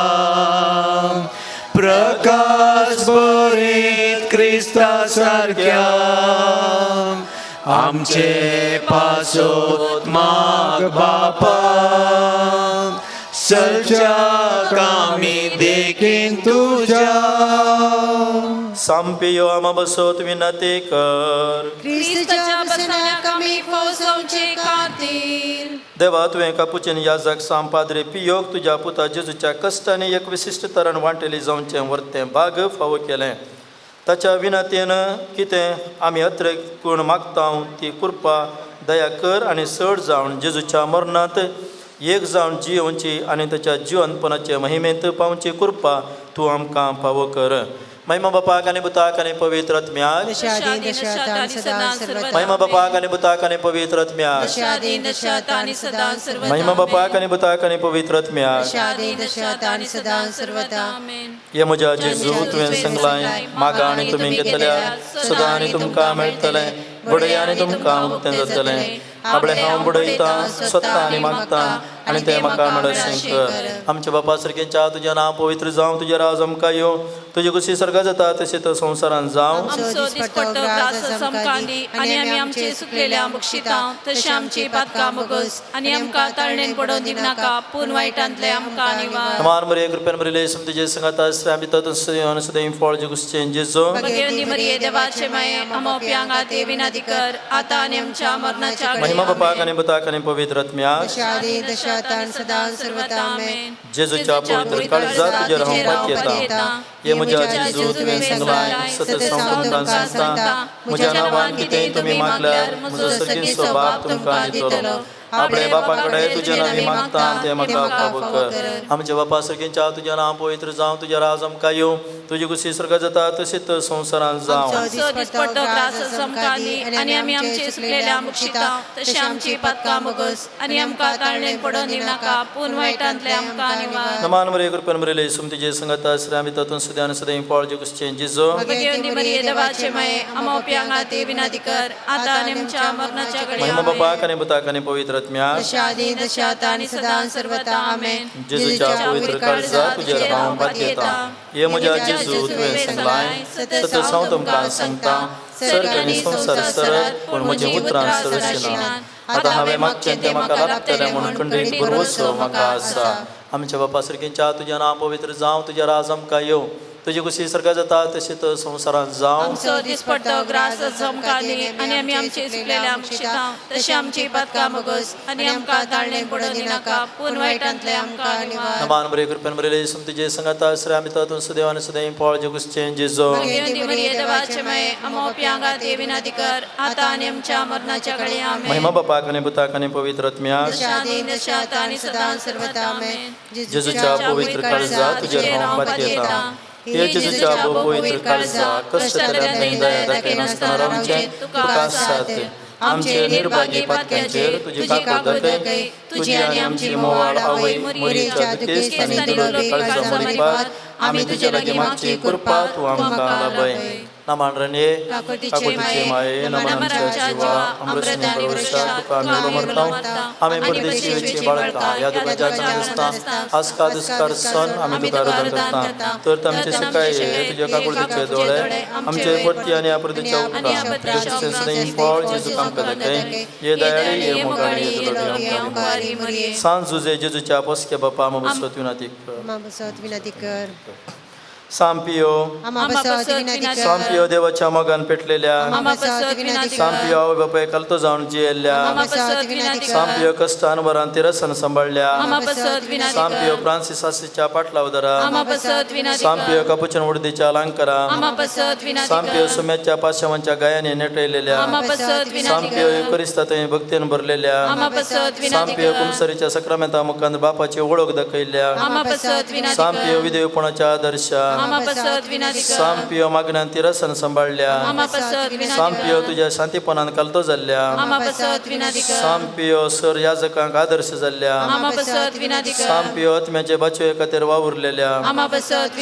प्रकाश बरीत क्रिस्ता सारख्या आमचे पासून माग बापा सच्या कामी देखीन तुझ्या सांपियो आमा बसोत विनंती कर. ख्रिस्ताच्या बसण्या कमी फौजोंचे खातीर देवा तुवें कापुचीन याजक सांपाद्री पियोक तुझ्या पुता जेजूच्या कश्टांनी एक विशिश्ट तरण वांटेली जावचें वर्तें भाग फावो केलें. ताच्या विनंतीन कितें आमी अतिरिक्त कोण मागता ती कृपा दया कर आनी चड जावन जेजूच्या मरणांत एक जावन जियोवची आनी ताच्या जिवंतपणाचे महिमेंत पावची कृपा तूं आमकां फावो कर. महिमा बापाक आनी पुताक आनी पवित्र आत्म्याक महिमा बापाक आनी पुताक आनी पवित्र आत्म्याक महिमा बापाक आनी पुताक आनी पवित्र आत्म्याक. हे म्हज्या जेजू तुवें सांगलाय मागा आनी तुमी घेतल्यार सदां आनी तुमकां मेळटलें, बुडय आनी तुमकां उक्तें जातलें. आपणें हांव बुडयतां स्वता आनी मागतां आणि ते म्हाका मेळशें कर. आमच्या बापा सारकेंच्या तुजें नांव पवित्र जावं, तुजें राज आमकां येवं, तुजी कुशी स्वर्गांत जाता तशें तर संवसारांत जावं. आमचो दिसपट्टो ग्रास समकाली आणि आमी आमचे सुकलेल्या मुक्षिता तशी आमची पातकां मोगस आणि आमकां तळणेन पडोवन दिवं नाका, पूण वायटांतले आमकां निवार. नमान मरिये कृपेन भरिल्ले येशू तुजे संगात आसरा आमी तातूंत सदैव फळ जगुसचें जेजो. भगवंती मरिये देवाचे माये आमो प्यांगा ते विनादी कर, आता आणि आमच्या मरणाच्या महिमा बापाक आनी पुताक आनी पवित्र आत्म्याक. दशादी दशातान सदा सर्वदा आमेन. जेजूच्या पवित्र काळजात तुजे रावपाक येता. ये म्हज्या जेजू तुवें सांगलाय, सतत सांगून तुमकां सांगता, म्हज्या नांवान कितेंय तुमी मागल्यार म्हजो सर्गेचो बाप तुमकां दितलो. आपणे बापा कडेन तुजें नांव मागता ते म्हाका फावो कर. आमच्या बापा सर्गेच्या तुजें नांव पवित्र जावं, तुजें राज आमकां येवं, तुजी कुशी स्वर्गांत जाता तशीच संवसारांत जावं. आमचो दिसपट्टो ग्रास समकाली आणि आमी आमचे सुकलेल्या मुक्षिता तशी आमची पातकां मोगस आणि आमकां तळणेन पडोवन दिवं नाका, पूण वायटांतले आमकां निवार. नमान मरिये कृपेन भरिल्ले येशू तुजे संगात आसरा आमी तातूंत सदैव फळ जगुसचें जेजो. भगवंती मरिये देवाचे माये आमो प्यांगा ते विनादी कर, आता आणि आमच्या मरणाच्या घडी महिमा आमेन. बापाक आनी पुताक आनी पवित्र आत्म्याक. दशादी दशातान सदा सर्वदा आमेन. जेजूच्या पवित्र काळजात तुजे रावपाक येता. ये म्हज्या जेजू तुवें सांगलाय, सतत हांव तुमकां सांगता, सर्ग आनी संवसार सरत, पूण म्हजे उतरां सरशिनात. आतां हांवें मागचें तें म्हाका लाभतलें म्हणून खंडीक बरोवसो म्हाका आसा. आमच्या बापा सारकेंच्या तुजें नांव पवित्र जावं, तुजें राज आमकां येवं, तुजी कुशी स्वर्गांत जाता तशी तर संवसारांत जावं. आमचो दिसपट्टो ग्रास समकाली आणि आमी आमचे सुकलेल्या मुक्षिता तशी आमची पातकां मोगस आणि आमकां तळणेन पडोवन दिवं नाका, पूण वायटांतले आमकां निवार. नमान मरिये कृपेन भरिल्ले येशू तुजे संगात आसरा आमी तातूंत सदैव फळ जगुसचें जेजो. भगवंती मरिये देवाचे माये आमो प्यांगा ते विनादी कर, आता आणि आमच्या मरणाच्या घडी आमेन. महिमा बापाक आनी पुताक आनी पवित्र आत्म्याक. दशादी दशातान सदा सर्वदा आमेन. जेजूच्या पवित्र काळजात तुजे रावपाक येता. हे जेजूच्या पवित्र काळजात कष्टतल्यांनी दया दाखयनासतना रावचें तुका आसात. आमचे निर्भागी पातक्यांचेर तुजी काकूळ दाखय, तुजी आनी आमची मोवाळ आवय मरियेच्या दुखेस्त आनी दुर्बल काळजा मरिपात आमी तुजे लागीं मागची कृपा तूं आमकां लाभय. नमान रणे काकुतीचे माये, नमन आमच्या जिवा अमृत आनी वर्षा तुका आमी उलमरतां. आमी परदेशी वेची बाळकां या दुखाच्या दिसता आस्का दुस्कार सन आमी तुका रोदन करता. तर आमचे सकाळी तुज्या काकुळीचे दोळे आमचे परती आनी आपरतीच्या उपकार सदैव फळ जेजू आमकां दाखय. ये दयाळी ये मोगाळी ये दुर्लभ सांज जुजे जेजूच्या पोसके बापा आम बसवत विनंती कर. सांपियो सांपियो देवाच्या मोगान पेटलेल्या, सांपियो आवय बापाय कालतो जावन जियेल्ल्या, सांपियो कष्टान वरान तिरसन सांबाळल्या, सांपियो फ्रांसीस आसीच्या पाटला उदरा, सांपियो कापुचन उडदीच्या अलंकारा, सांपियो सुम्याच्या पाश्यावांच्या गायाने नेटयलेल्या, सांपियो युकरिस्तातय भक्तीन भरलेल्या, सांपियो कुमसरीच्या सक्रामेंता मुखान बापाची ओळख दाखयल्या, सांपियो विधेयपणाच्या आदर्शा, सांपियो मागण्यान तिरसन सांबाळल्या, सांपियो तुझ्या शांतीपणान कालतो जाल्ल्या, सांपियो सर याजकांक आदर्श जाल्ल्या, सांपियो आत्म्याचे बाचये खातीर वावुरलेल्या,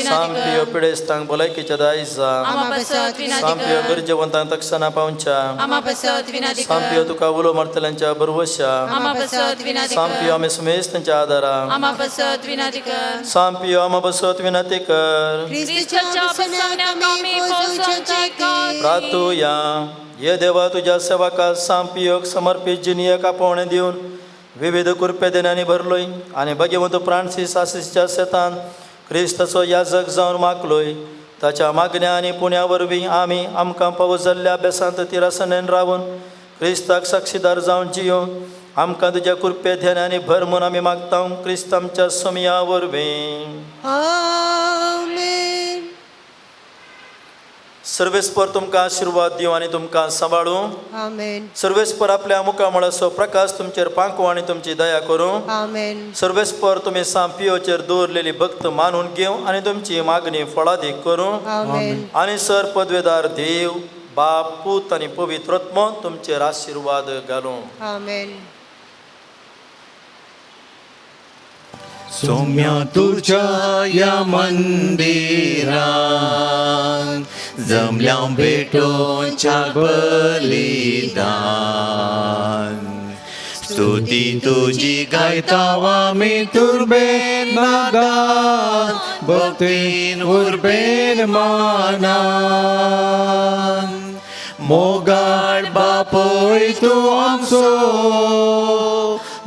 सांपियो पिडेस्तांक भलायकीच्या दायजा, सांपियो गरजेवंतांक तक्षणा पावच्या, सांपियो तुका उलो मारतल्यांच्या बरवशा, सांपियो आमी सुमेस्तांच्या आदारा, सांपियो आम बसत विनंती कर. प्रार्थूया. ये देवा तुझ्या सेवकाक सांपियोक समर्पित जिनियक आपोवणें दिवन विविध कृपे देण्यानी भरलोय आनी भगवंत फ्रांसीस आसीसच्या शेतान क्रिस्ताचो याजक जावन मागलोय. ताच्या मागण्या आनी पुण्या वरवीं आमी आमकां पावस जाल्ल्या अभ्यासांत तिरासनेन रावून क्रिस्ताक साक्षीदार जावन जियोन आमकां तुज्या कृपे ध्यानानी भर म्हूण आमी मागता. क्रिस्त आमच्या सोमया वरवीं. आमेन. सर्वेस्पर तुमकां आशिर्वाद दिवं आनी तुमकां सांबाळूं. आमेन. सर्वेस्पर आपल्या मुखामळाचो प्रकाश तुमचेर पांकू आनी तुमची दया करूं. आमेन. सर्वेस्पर तुमी सांपियोचेर दवरलेली भक्त मानून घेवं आनी तुमची मागणी फळादीक करूं. आमेन. आनी सर पदवेदार देव बाप पूत आनी पवित्र आत्मो तुमचेर आशिर्वाद घालूं. आमेन. सौम्या तुझ्या या मंदिरात जमल्या भेटोच्या बलिदान स्तुती तुझी गायताव आमी तुर्बेन नादान भक्तीन उर्बेन मानान मोगाळ बापोय तूं आमचो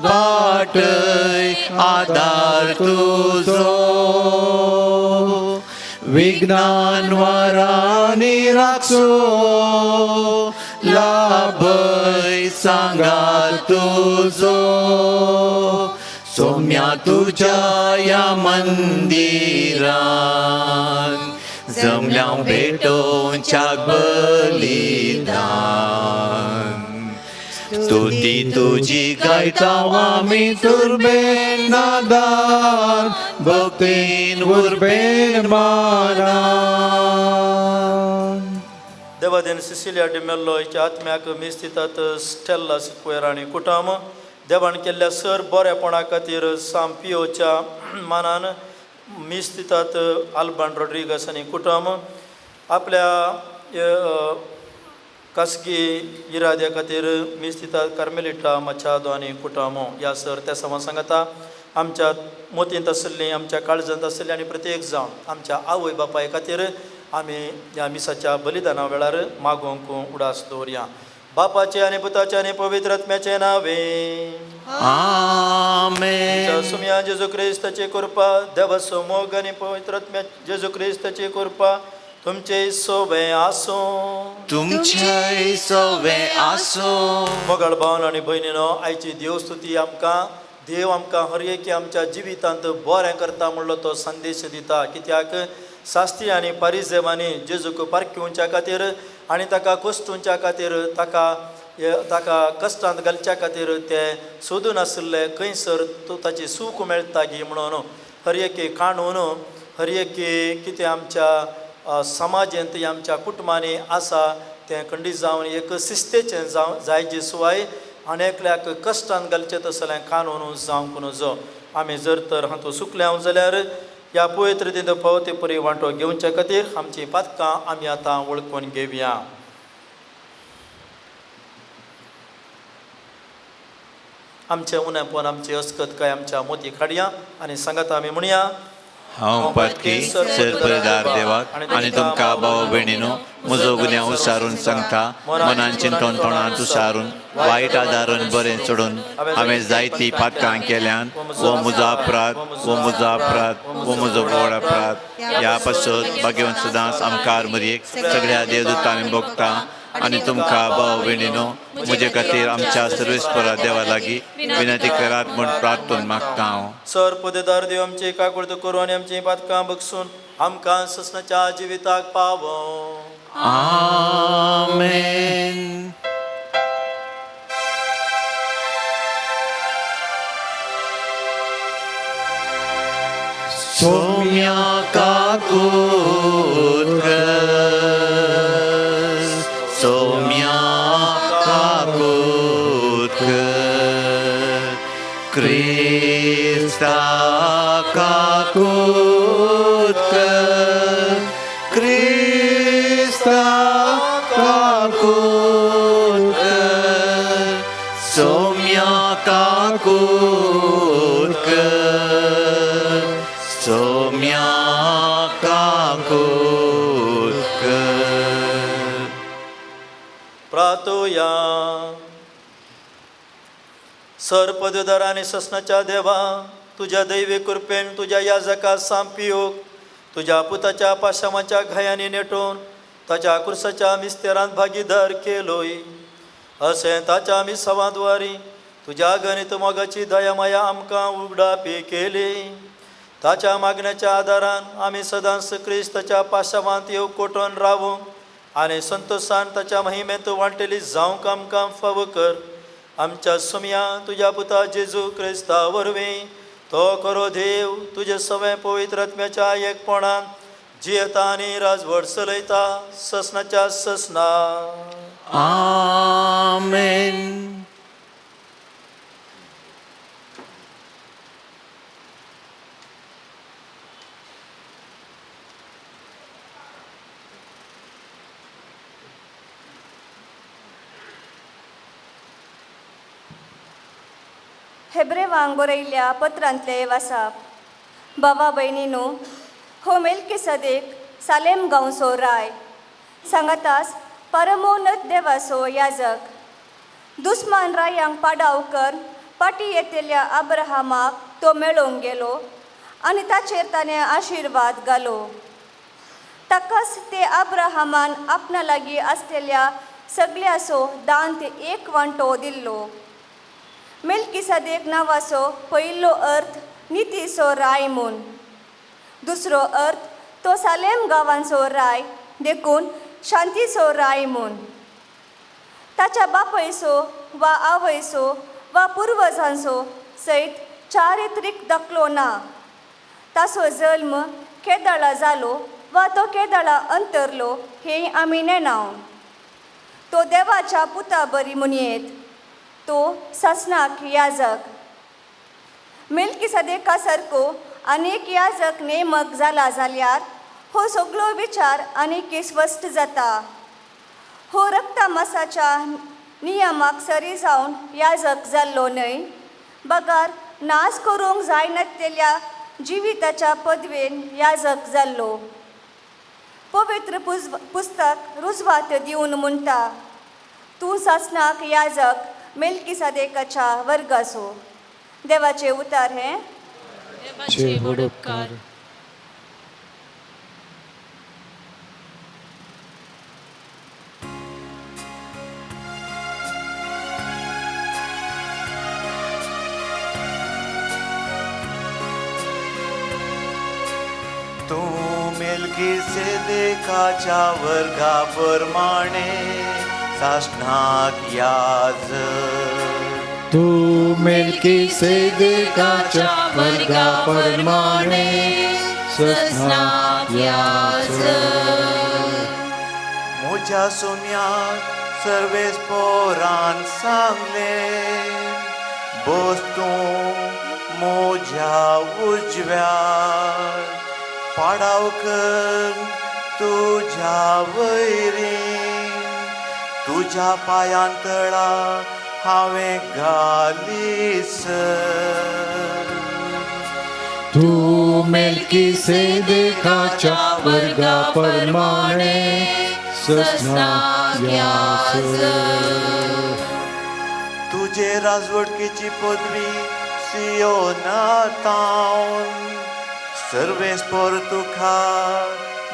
बाटय आदार तुजो विज्ञान वरांनी राखसो लाभय सांगार तुजो सौम्या तुझ्या या मंदिरान जमल्या भेटोवच्या बलिदान स्तुती तुझी गायताव आमी तुर्बेन नादान भक्तीन उर्बेन मानान देवादेन सिसिलिया डिमेल्लो हिच्या आत्म्याक मिस्तितात स्टेल्ला सिक्वेर आनी कुटुंब देवान केल्ल्या सर बरेपणा खातीर सांपियोच्या मानान मिस्तितात आल्बान रॉड्रिगस आनी कुटुंब आपल्या खासगी इराद्या खातीर मिस्तितात कार्मेलिटा मचादो आनी कुटुंब ह्या सर त्या समा सांगता आमच्या मोतींत आसली आमच्या काळजांत आसली आनी प्रत्येक जावन आमच्या आवय बापाय खातीर आमी ह्या मिसाच्या बलिदाना वेळार मागोवंक उडास दवरया बापाचे आनी पुताचे आनी पवित्र आत्म्याचे नावे आमेन सुम्या जेजू क्रिस्ताची कृपा देवाचो मोग आनी पवित्र आत्म्या जेजू क्रिस्ताची कृपा तुमचे सोबे आसो तुमचे सोबे आसो मोगाळ भावन आनी भयणीनो आयची देवस्तुती देव आमकां हर एकी आमच्या जिवितांत बरें करता म्हणलो तो संदेश दिता कित्याक शास्त्री आनी पारिजेवांनी जेजूक पारखिवच्या खातीर आनी ताका कश्टुंच्या खातीर ताका कश्टांत घालच्या खातीर ते सोदून आसले खंयसर ताची सूख मेळटा गी म्हणून हर एके काणून हर एके कितें आमच्या समाजांत आमच्या कुटुंबांनी आसा तें खंडीत जावन एक शिस्तेचें जायचे सुवाय आनेकल्याक कश्टांत घालचें तसलें कानून जावंक नजो आमी जर तर हातूंत सुकल्या जाल्यार ह्या पवित्रतेंत पावते परी वांटो घेवच्या खातीर आमची पातकां आमी आतां वळखून घेवया आमचें उणेपण आमची अस्कत काय आमच्या मोती काडया आनी सांगात आमी म्हणया हांव पातकी सरपरदार देवाक आनी तुमकां भाव भयणीनो म्हजो गुन्यांव उसारून सांगता मनांची तोणतोणांत उसारून वायट आदारून बरें सोडून हांवें जायतीं पातकां केल्यान वो म्हजो अपराध वो म्हजो व्हड अपराध ह्या पासून भगवंत सदांच आमकां मरयेक सगळ्या देवदूतांनी भोगता आनी तुमकां भाव भयणीनो म्हजे खातीर आमच्या सर्वेस्परा देवा लागीं विनंती करात म्हूण प्रार्थून मागता हांव सर पदेदार देव आमची काकुळत करून आनी आमची पातकां बगसून आमकां ससनाच्या जिविताक पावो आमेन सौम्या काकुळकर सौम्या काकुळकर क्रिस्ता काकुळकर क्रिस्ता काकुळकर सौम्या काकुळकर सौम्या काकुळकर प्रार्थोया सर पदवीधर आनी ससनाच्या देवा तुझ्या दैवी कृपेन तुझ्या याजका सांपियोक तुझ्या पुताच्या पाशामाच्या घायांनी नेटोवन ताच्या कुर्साच्या मिस्तेरांत भागीदार केलोय अशें ताच्या मिसावाद्वारी तुझ्या गणित मोगाची दयामाया आमकां उगडापी केली ताच्या मागण्याच्या आदारान आमी सदांच क्रिस्ताच्या पाशावांत येवकोटोन रावूंक आनी संतोशान ताच्या महिमेंत वांटेली जावंक आमकां फाव कर आमच्या सुम्या तुझ्या पुता जेजू क्रिस्ता वरवीं तो खरो देव तुजे सगळे पवित्र आत्म्याच्या एकपणान जियेता आनी राजवट चलयता ससनाच्या ससना आमेन हेब्रेवांक बरयल्ल्या पत्रांतले वाचप. भावा भयणीनो, हो मेल्कीसदेक सालेम गांवचो राय, सांगातास परमोन्नत देवाचो याजक, दुस्मान रायांक पाडाव कर पाटी येतेल्या अब्राहमाक तो मेळोवंक गेलो आनी ताचेर ताणें आशिर्वाद घालो. ताकाच ते अब्राहमान आपणा लागीं आसलेल्या सगळ्याचो दांत एक वांटो दिल्लो. मेल्कीसदेक नांवाचो पयलो अर्थ नितीचो राय म्हूण. दुसरो अर्थ तो सालेम गांवांचो राय देखून शांतीचो राय म्हूण. ताच्या बापयचो वा आवयचो वा पुर्वजांचो सयत चारित्रीक दाखलो ना. ताचो जल्म केदळा जालो वा तो केदळा अंतरलो हें आमी नेनाव. तो देवाच्या पुता बरी म्हणयेत. तो सासणाक याजक. मेल्कीसदेका सारको आनीक याजक नेमक जाला जाल्यार हो सगळो विचार आनीक स्पश्ट जाता. हो रक्तमासाच्या नियमाक सरी जावन याजक जाल्लो न्हय, बगार नाश करूंक जाय नासलेल्या जिविताच्या पदवेन याजक जाल्लो. पवित्र पुस्तक रुजवात दिवन म्हणटा, तूं सासणाक याजक मेल्कीसदेकाच्या वर्गाचो. देवाचे उतार हे देवाचे बडोपकार. तूं मेल्कीसेदेकाच्या वर्गा प्रमाणे सासणाक याजक. तू मेल्कीसेदेकाच्या वर्गा प्रमाणे सासणाक याजक. म्हज्या सुम्याक सर्वेस पोरान सांगले, बस तूं म्हज्या उजव्यार, पाडाव कर तुज्या वैरीं, तुज्या पांयांतळा हांवें घालीसर. तू मेल्कीसेदेकाच्या वर्गा प्रमाणे सासणाक याजक. तुजे राजवटकेची पदवी सियोनातावन सर्वेस्पर तुका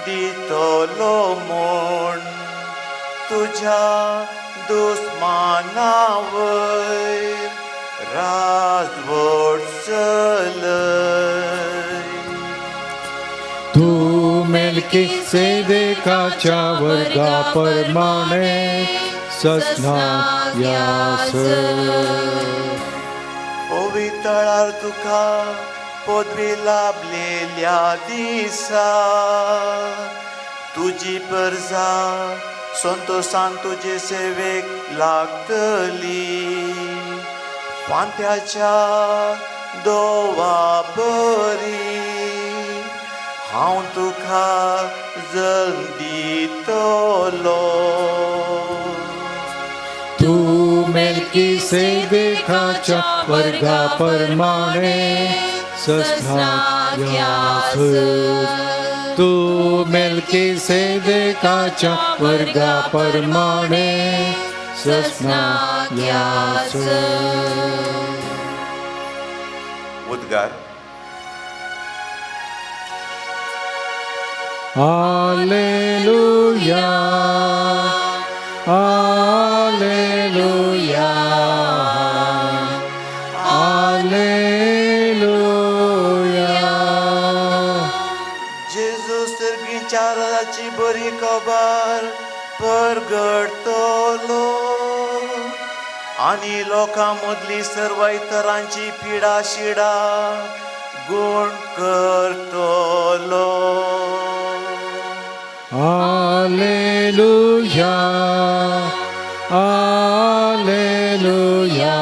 दितलो म्हूण तुज्या दुस्माना वयर राजवट चलय. तू मेल्कीसेदेकाच्या वर्गा प्रमाणे सासणाक याजक. पवितळार तुका पदवी लाभलेल्या दिसा तुजी परजा संतोषान तुजे सेवेक लागतली. फांत्याच्या दोवा बरी हांव तुका जल्म दितलो. तू मेल्कीसेदेकाच्या वर्गा प्रमाणे सासणाक याजक. तू मेल्कीसेदेकाच्या वर्गा प्रमाणे सासणाक याजक. उद्गार. Alleluia, Alleluia, Alleluia. जेजू सर्गीच्या राजाची बरी खबर परगडतलो आनी लोकां मदली सर्व इतरांची पिडा शिडा गुण करतलो. Alleluia, Alleluia,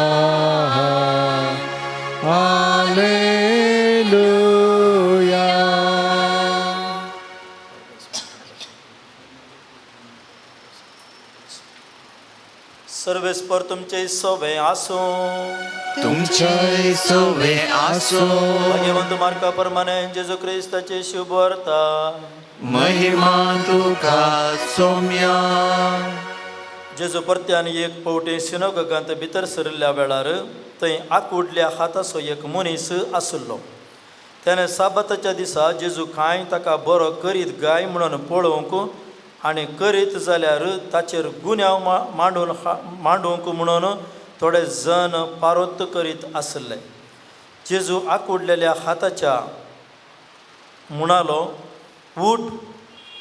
Alleluia. सर्वेस्पर तुमचे सोबे आसो तुमचे सोवे आसो भाग्यवंत मार्का प्रमाणे जेजू ख्रिस्ताचे शुभ वार्ता महिमा तुका सौम्या जेजू परत्यान एक पावटी सिनोगांत भितर सरिल्ल्या वेळार थंय आंकुडल्या हाताचो एक मनीस आसलो. त्याने साबताच्या दिसा जेजू कांय ताका बरो करीत गाय म्हणून पळोवंक आनी करीत जाल्यार ताचेर गुन्यांव मांडूंक म्हणून थोडे जण पारोत करीत आसले. जेजू आंकुडलेल्या हाताच्या म्हणालो, उठ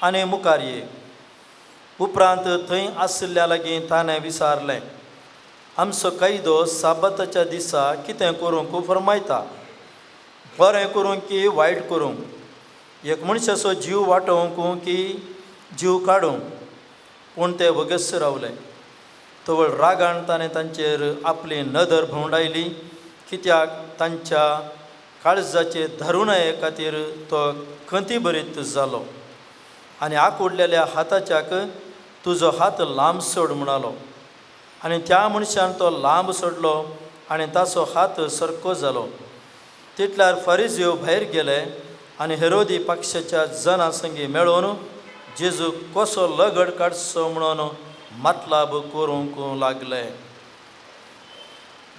आनी मुखार ये. उपरांत थंय आसल्या लागीं ताणें विचारलें, आमचो कायदो साबताच्या दिसा कितें करूंक फरमायता, बरें करूंक की वायट करूंक, एक मनशाचो जीव वाटोवंक की जीव काडूंक. पूण ते वगस्स रावले. तवळ रागान ताणें तांचेर आपली नदर भोंवडायली, कित्याक तांच्या काळजाचे धरुणाये खातीर तो खंती भरीत जालो. आनी आंकुडलेल्या हाताच्याक तुजो हात लांब सोड म्हणालो. आनी त्या मनशान तो लांब सोडलो आनी ताचो हात सरको जालो. तितल्यार फरिजेव भायर गेले आनी हेरोदी पक्षाच्या जनां संगी मेळून जेजू कसो लगड काडचो म्हणून मतलाब करूंक लागले.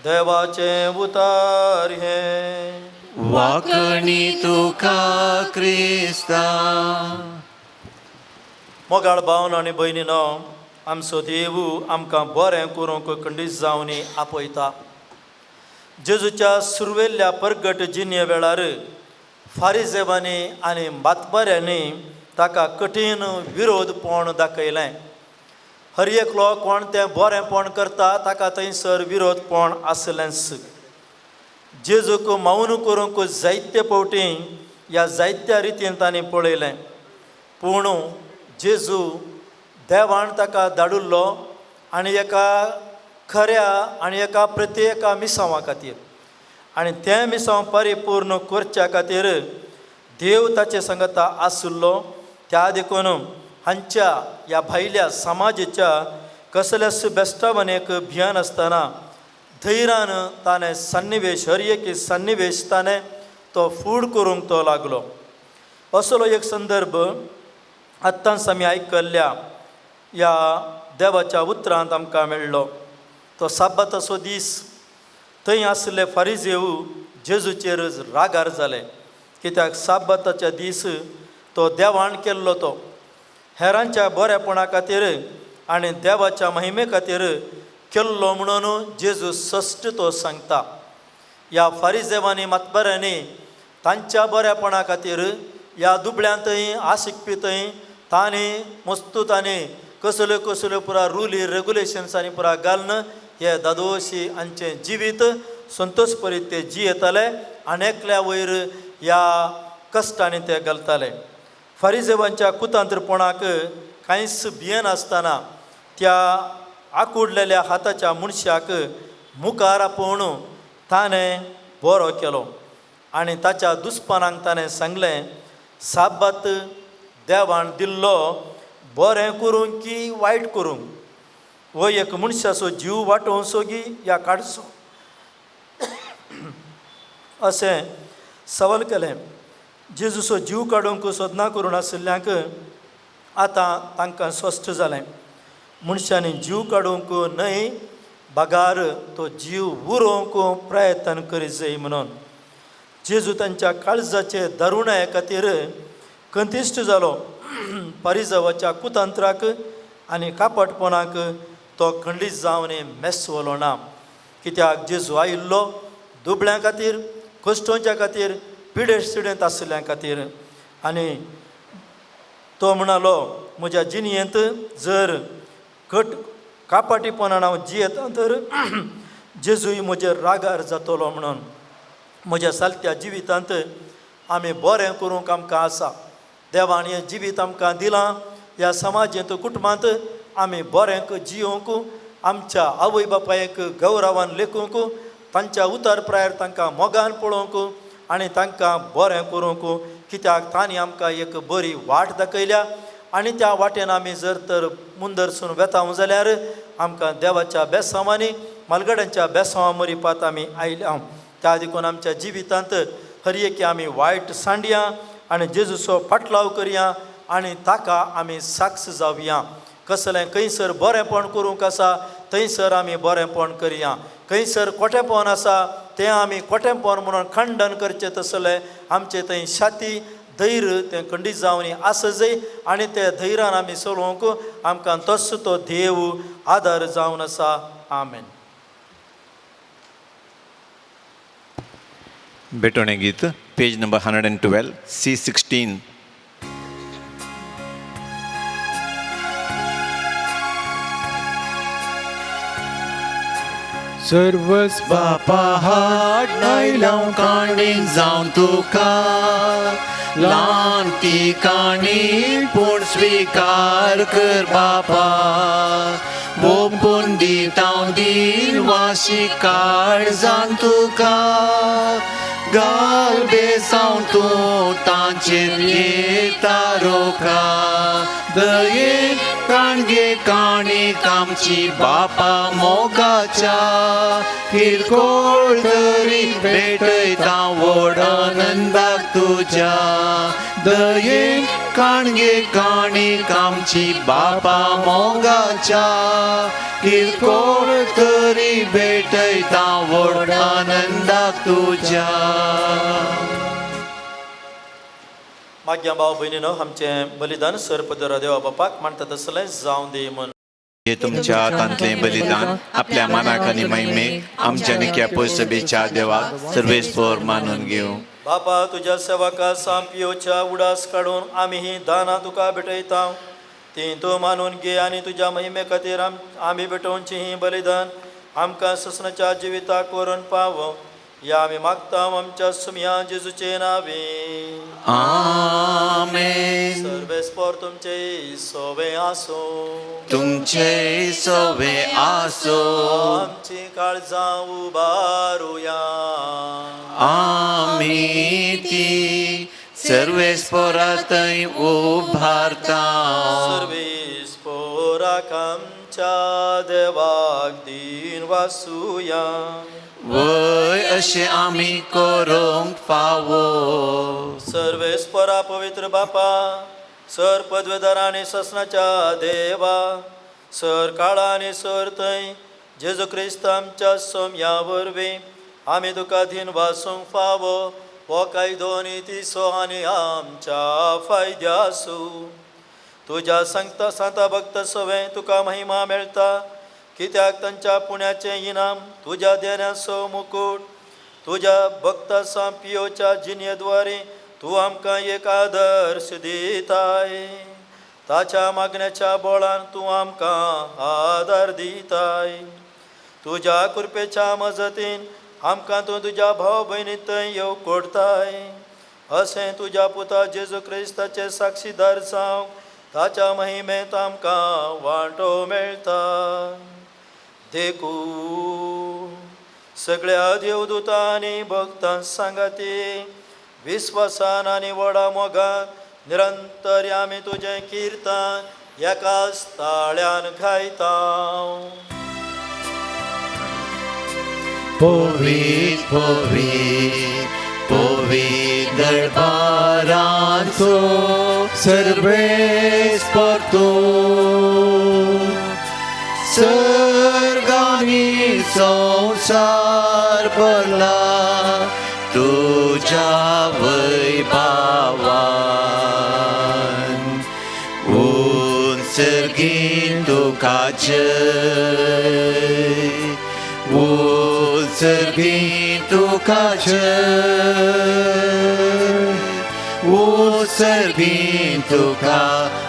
देवाचे उतार हे वाकणी तुका क्रिस्ता. मोगाळ भावन आनी भयणीनो, आमचो देव आमकां बरें करूंक खंडीत जावन आपयता. जेजूच्या सुरवेल्ल्या परगट जिणे वेळार फारिजेवांनी आनी मातबऱ्यांनी ताका कठीण विरोधपण दाखयलें. हर एकलो कोण तें बरेंपण करता ताका थंयसर विरोधपण आसलेंच. जेजूक मौन करूंक जायते फावटी ह्या जायत्या रितीन तांणी पळयलें. पूण जेजू देवान ताका धाडिल्लो आनी एका खऱ्या आनी एका प्रत्येका मिसांवा खातीर आनी तें मिसांव परिपूर्ण करच्या खातीर देव ताचे सांगता आसलो. त्या देखून हांच्या ह्या भायल्या समाजाच्या कसल्याच बेश्टावणेक भियान आसतना धैर्यान ताणें सन्निवेश हर एक सन्निवेश ताणें तो फूड करूंक तो लागलो. असलो एक संदर्भ आत्तांच आमी आयकल्ल्या ह्या देवाच्या उतरांत आमकां मेळ्ळो. तो साबताचो दीस थंय आसले फारिजेव जेजूचेर रागार जाले, कित्याक साबताच्या दीस तो देवान केल्लो तो हेरांच्या बरेपणा खातीर आनी देवाच्या महिमे खातीर केल्लो म्हणून जेजू स्पश्ट तो सांगता. ह्या फारिजेवांनी मातबऱ्यांनी तांच्या बरेपणा खातीर ह्या दुबळ्यांतय आशिकपीतय तांणी मस्तुतांनी कसल्यो कसल्यो पुरा रुली रेगुलेशन्सांनी पुरा घालन हे दादोशी हांचें जिवीत संतोशपरीत ते जियेताले आनी एकल्या वयर ह्या कश्टांनी ते घालताले. फारिजेवांच्या कुतांत्रपणाक कांयच भियेन आसतना त्या आंकुडलेल्या हाताच्या मनशाक मुखार आपोवन ताणें बरो केलो आनी ताच्या दुस्पनांक ताणें सांगलें, साबत देवान दिल्लो बरें करूंक की वायट करूंक, हो एक मनशाचो जीव वाटोवचो की या काडचो, अशें सवाल केलें. जेजूचो जीव काडूंक सोदना करून आशिल्ल्यांक आतां तांकां स्पश्ट जालें, मनशांनी जीव काडूंक न्हय बागार तो जीव उरोवंक प्रयत्न करीत जाय म्हणून. जेजू तांच्या काळजाचे दारुणाये खातीर कंतिश्ट जालो. फारिजेवाच्या कुतंत्राक आनी कापटपणाक तो खंडीत जावन मेसवलो ना, कित्याक जेजू आयिल्लो दुबळ्यां खातीर, कश्टांच्या खातीर, पिडेस्त आसलेल्या खातीर. आनी तो म्हणालो, म्हज्या जिणयेंत जर कापाटीपणान हांव जियेता तर जेजूय म्हजेर रागार जातलो म्हणून. म्हज्या सालत्या जिवितांत आमी बरें करूंक आमकां आसा. देवान हें जिवीत आमकां दिलां. ह्या समाजांत कुटुंबांत आमी बरें जियोंक, आमच्या आवय बापायक गौरवान लेखूंक, तांच्या उतार प्रायर तांकां मोगान पळोवंक आनी तांकां बरें करूंक, कित्याक तांणी आमकां एक बरी वाट दाखयल्या. आनी त्या वाटेन आमी जर तर मुंदरसून वेतांव जाल्यार आमकां देवाच्या बेसांवांनी मालगड्यांच्या बेसांवां मरी पात आमी आयल्या त्या देखून आमच्या जिवितांत हर एकी आमी वायट सांडया आनी जेजूचो फाटलाव करया आनी ताका आमी साक्ष जावया कसलें खंयसर बरेंपण करूंक आसा थंयसर आमी बरेंपण करया खंयसर खोटेपण आसा तें आमी खोटेपण म्हणून खंडन करचें तसलें आमचें थंय छाती धैर्य तें खंडीत जावन आसजय आनी त्या धैर्यान आमी चलोवंक आमकां तसो तो देव आदार जावन आसा आमेन. बेटोणें गीत पेज नंबर 112 C16. सर्वच बापा हात लायलां काणीक जावन तुका ल्हान ती काणी पूण स्विकार कर बापा बोपून दितां दीन वाशी काळ जावन तुका घाल बेसांव तूं तांचेर येता रोका दयेन काणगे काणीक आमची बापा मोगाच्या किरकोळ तरी भेटयता व्हड आनंदाक तुज्या दयेन काणगे काणीक आमची बापा मोगाच्या किरकोळ तरी भेटयता व्हड आनंदाक तुज्या. माग्या भाव भयणीनो आमचें बलिदान सर्पदरा देवा बापाक म्हणटा तसलें जावं दी म्हण. हे तुमच्या हातांतलें बलिदान आपल्या मनाक आनी महिमेक आमच्या निक्या पयसबेच्या देवाक सर्वेस्पर मानून घेवं. बापा तुज्या सेवका पियोच्या उडास काडून आमी ही दानां तुका भेटयता ती तूं मानून घे आनी तुज्या महिमे खातीर आमी भेटोवची ही बलिदान आमकां ससनाच्या जिविताक व्हरून पावो या आमी मागता आमच्या सुमया जेजूचे नावे आमेन. सर्वेस्पर तुमचे सोवे आसो तुमचे सोवे आसो आमची काळजां उबारुया आमी ती सर्वेस्परा थंय उभारता सर्वेस्पराक आमच्या देवाक दीन वासुया वय अशें आमी करूंक फावो. सर्वेस्परा पवित्र बापा सर पदवेदार आनी ससनाच्या देवा सर काळा आनी सर थंय जेजू क्रिस्त आमच्या सोम्या वरवीं आमी तुका दीन वासूंक फावो हो कायदो नितीसो आनी आमच्या फायद्यासू तुज्या सांता भक्त सवें तुका महिमा मेळटा कित्याक तांच्या पुण्याचें इनाम तुज्या देण्याचो मुकुट तुज्या भक्ता पियोच्या जिणेद्वारे तूं आमकां एक आदर्श दिताय ताच्या मागण्याच्या बोळान तूं आमकां आदार दिताय तुज्या कृपेच्या मजतीन आमकां तूं तुज्या भाव भयणी थंय येवंक कोडताय अशें तुज्या पुता जेजू क्रिस्ताचे साक्षीदार जावंक ताच्या महिमेंत आमकां वांटो मेळटा देखून सगळ्या देवदूतां आनी भक्तां सांगाती विस्वासान आनी व्हडा मोगान निरंतर आमी तुजें किर्तन एकाच ताळ्यान गायता. पोवीत पोवीत पोवीत दरबारांचो सर्वेस्पर तूं सर्गांनी संसार भरला तुज्या वैभवान उत्सर्गीन तुका जय उत्सर्गीन तुका जय उत्सर्गीन तुका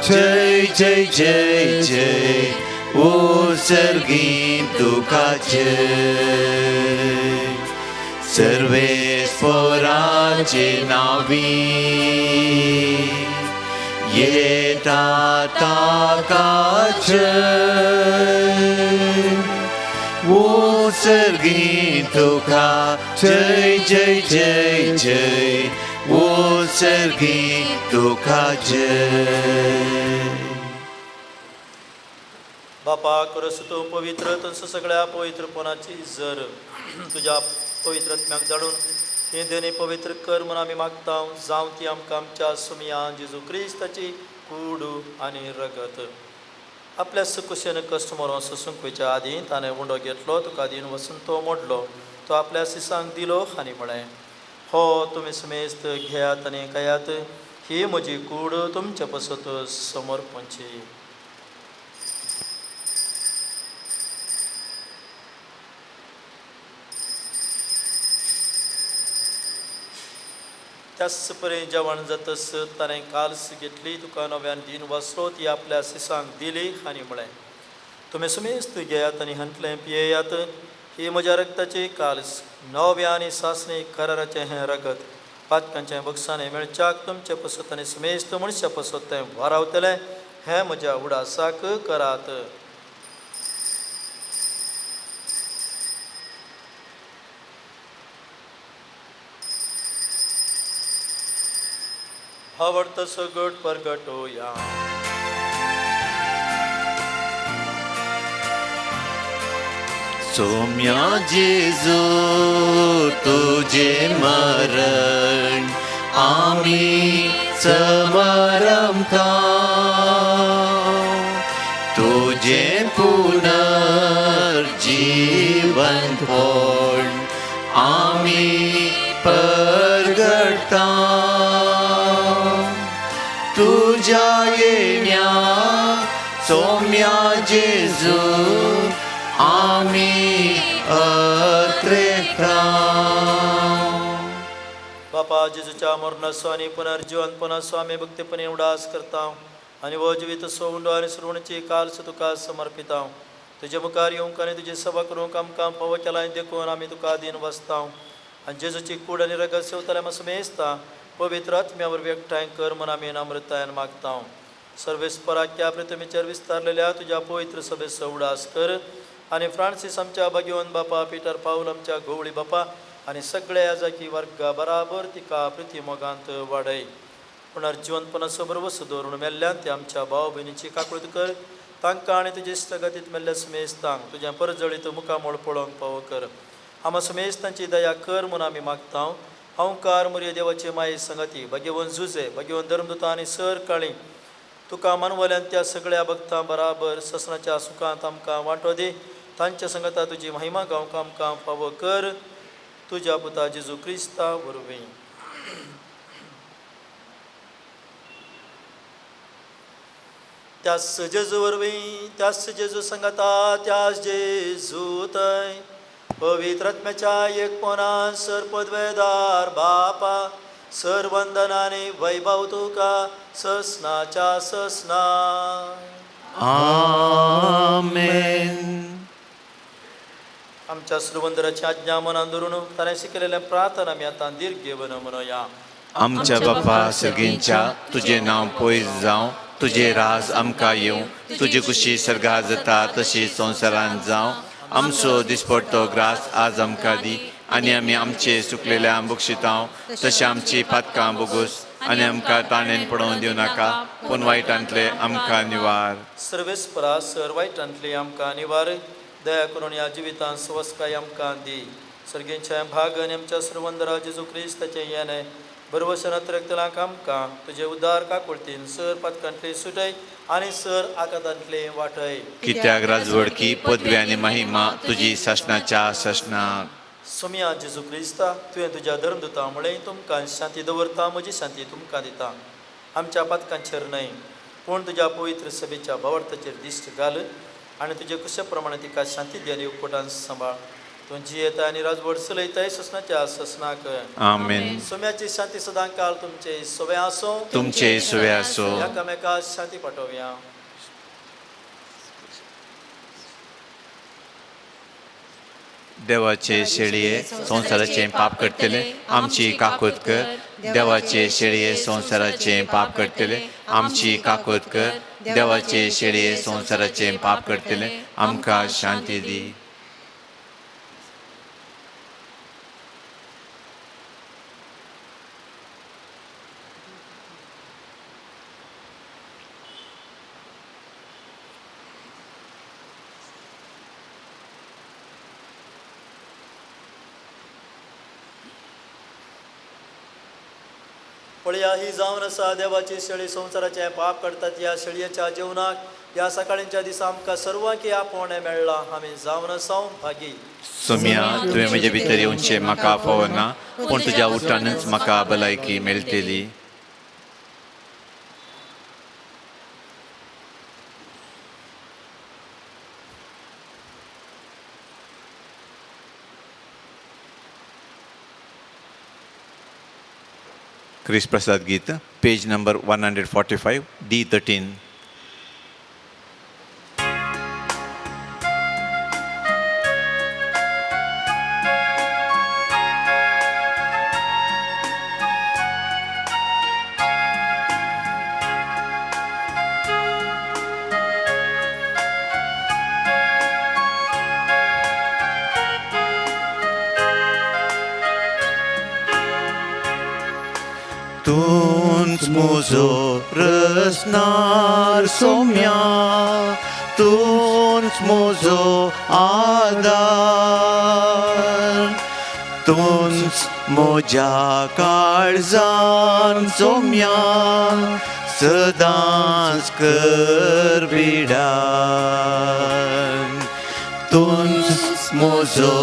जय जय जय जय उत्सर्गीन तुका जय सर्वेस्पराचे नावी येता ताका जय उत्सर्गीन तुका जय जय जय जय उत्सर्गीन तुका जय. बापा करस तू पवित्र तस सगळ्या पवित्रपणाची जर तुझ्या पवित्र आत्म्याक धाडून हे देणे पवित्र कर म्हणून आम्ही मागता जावं ती आमकां आमच्या सुमिया जेजू क्रिस्ताची कूड आनी रगत आपल्या कुशेन कश्ट मरो ससूंकच्या आदी ताणें उंडो घेतलो तुका आदीन वसून तो मोडलो तो आपल्या सिसांक दिलो आनी म्हळें हो तुमी समेस्त घेयात आनी खायात ही म्हजी कूड तुमच्या पसत समर्पणची. त्याच परे जेवण जातस ताणें काल्स घेतली तुका नव्यान दिन वसलो ती आपल्या सिसांक दिली आनी म्हळें तुमी समेस्त घेयात आनी हंतलें पियेयात ही म्हज्या रक्ताची काल्स नव्या आनी सासणी कराराचें हें रगत पातकांचें बक्षांनी मेळच्याक तुमचे पसत आनी समेस्त मनशा पसत तें वारावतलें हें म्हज्या उडासाक करात. आवडतं सगट परगटोया. सौम्या जेजू तुझे मरण आम्ही समरमता तुझे पुनर्जीवन पण आम्ही परगटता तुझ्या येण्या सौम्या जेजू आम्ही अत्रेता. बापा जेजूच्या मरणासो आनी पुनर्जीवनपणासो आमी भक्तीपणे उडास करता आनी वो जिवीतसो उंडो आनी सुरवणेची काल्स तुका समर्पिता. तुजे मुखार येवंक आनी तुजी सभा करूंक आमकां फावो केला देखून आमी तुका आदीन वसता आनी जेजूची कूड आनी रगत सेवतले आमी समेजता पवित्र आत्म्यावर एकठांय कर म्हूण आमी नम्रतायेन मागता. सर्वेस्पराच्या प्रथमेचेर विस्तारलेल्या तुज्या पवित्र सभेचो उडास कर आनी फ्रांसीस आमच्या भगवंत बापा पिटर पाऊल आमच्या घोवळी बापा आनी सगळे याजकी वर्गा बराबर तिका प्रतिमोगांत वाडय. पुनर्जीवनपणाचो बरोवस दवरून मेल्ल्यान ते आमच्या भाव भयणीची काकूळट कर तांकां आनी तुजे इश्टगतींत मेल्ल्या समेस्तांक तुज्या परजळीत मुखामोळ पळोवंक फावो कर. आमा समेस्तांची दया कर म्हूण आमी मागता. अवंकार मुर्य देवाचे माये संगती भगवंत झुजे भगवंत धर्मदुता आनी सर काळी तुका मानवल्यान त्या सगळ्या भक्तां बराबर ससनाच्या सुखांत आमकां वांटो दी. तांच्या संगता तुजी महिमा गावंक आमकां फावो कर तुज्या पुता जेजू क्रिस्ता वरवीं. त्याच जेजू वरवीं त्याच जेजू संगता त्याच जेजू थंय पवित्र आत्म्याच्या एकपणान सर पदवेदार बापा सर वंदनाने वैभव तुका ससनाच्या ससना. आमेन. आमच्या श्रीवंदराची आज्ञा मनान धरून ताणें शिकलेल्या प्रार्थना आमी आतां दीर्घ घेवन म्हणया. आमच्या बाप्पा सर्गींच्या तुझे नांव पयस जावं तुझे राज आमकां येवं तुजी कुशी सर्गा जाता तशी संवसारांत जावं आमचो दिसपडटो ग्रास आज आमकां दी आनी आमी आमचे सुकलेल्या बक्षितांव तशें आमची पातकां बोगूस आनी आमकां ताणेन पडोवन दिवं नाका पूण वायटांतले आमकां निवार. सर्वेस्परा सर वायटांतली आमकां निवार दया करून ह्या जिवितांत स्वस्काय आमकां दी. सर्गेच्या भाग आनी आमच्या सर्वंदरा जेजू क्रिस्ताचें येणें बरोवशेन अतिरिक्तलांक आमकां तुजे उदार काकुळतीन सर पातकांतली सुटय आनी सर आकांतांतली वाटय. कित्याक राजवडकी पदवी आनी महिमा तुजी शासनाच्या शासनाक. सोम्या जेजू क्रिस्ता तुवें तुज्या धर्मदुता मुळे तुमकां शांती दवरता म्हजी शांती तुमकां दिता. आमच्या पातकांचेर न्हय पूण तुज्या पवित्र सभेच्या भावार्थाचेर दिश्ट घाल आनी तुजे कुशे प्रमाणे तिका शांती दी आनी उपकोटान सांबाळ. तुमची येता आनी राजवड चलयताय ससनाच्या ससनाक. आमेन. सोम्याची शांती सदां काळ तुमचे सोवे आसो तुमचे सुवे आसो. एकामेकाक शांती पाठोवया. देवाचे शेळये संसाराचे पाप करतले आमची काकूत कर. देवाचे शेळये संसाराचे पाप करतले आमची काकूत कर. देवाचे शेळये संसाराचे पाप करतले आमकां शांती दी. पळया ही जावन आसा देवाची शेळी संवसाराचे पाप करतात या शेळयेच्या जेवणाक या सकाळींच्या दिसा आमकां सर्वांक आपोवण मेळ्ळा आमी जावन आसा भागी सुम्या तुवें म्हजे भितर येवचें म्हाका फावना पूण तुज्या उठानच म्हाका भलायकी मेळटली. क्रिस प्रसाद गीत पेज नंबर 145 D13. तूंच म्हजो रसनार सोम्या, तूंच म्हजो आदार, तूंच म्हज्या काळजान सोम्या, सदांच कर बिडार. तूंच म्हजो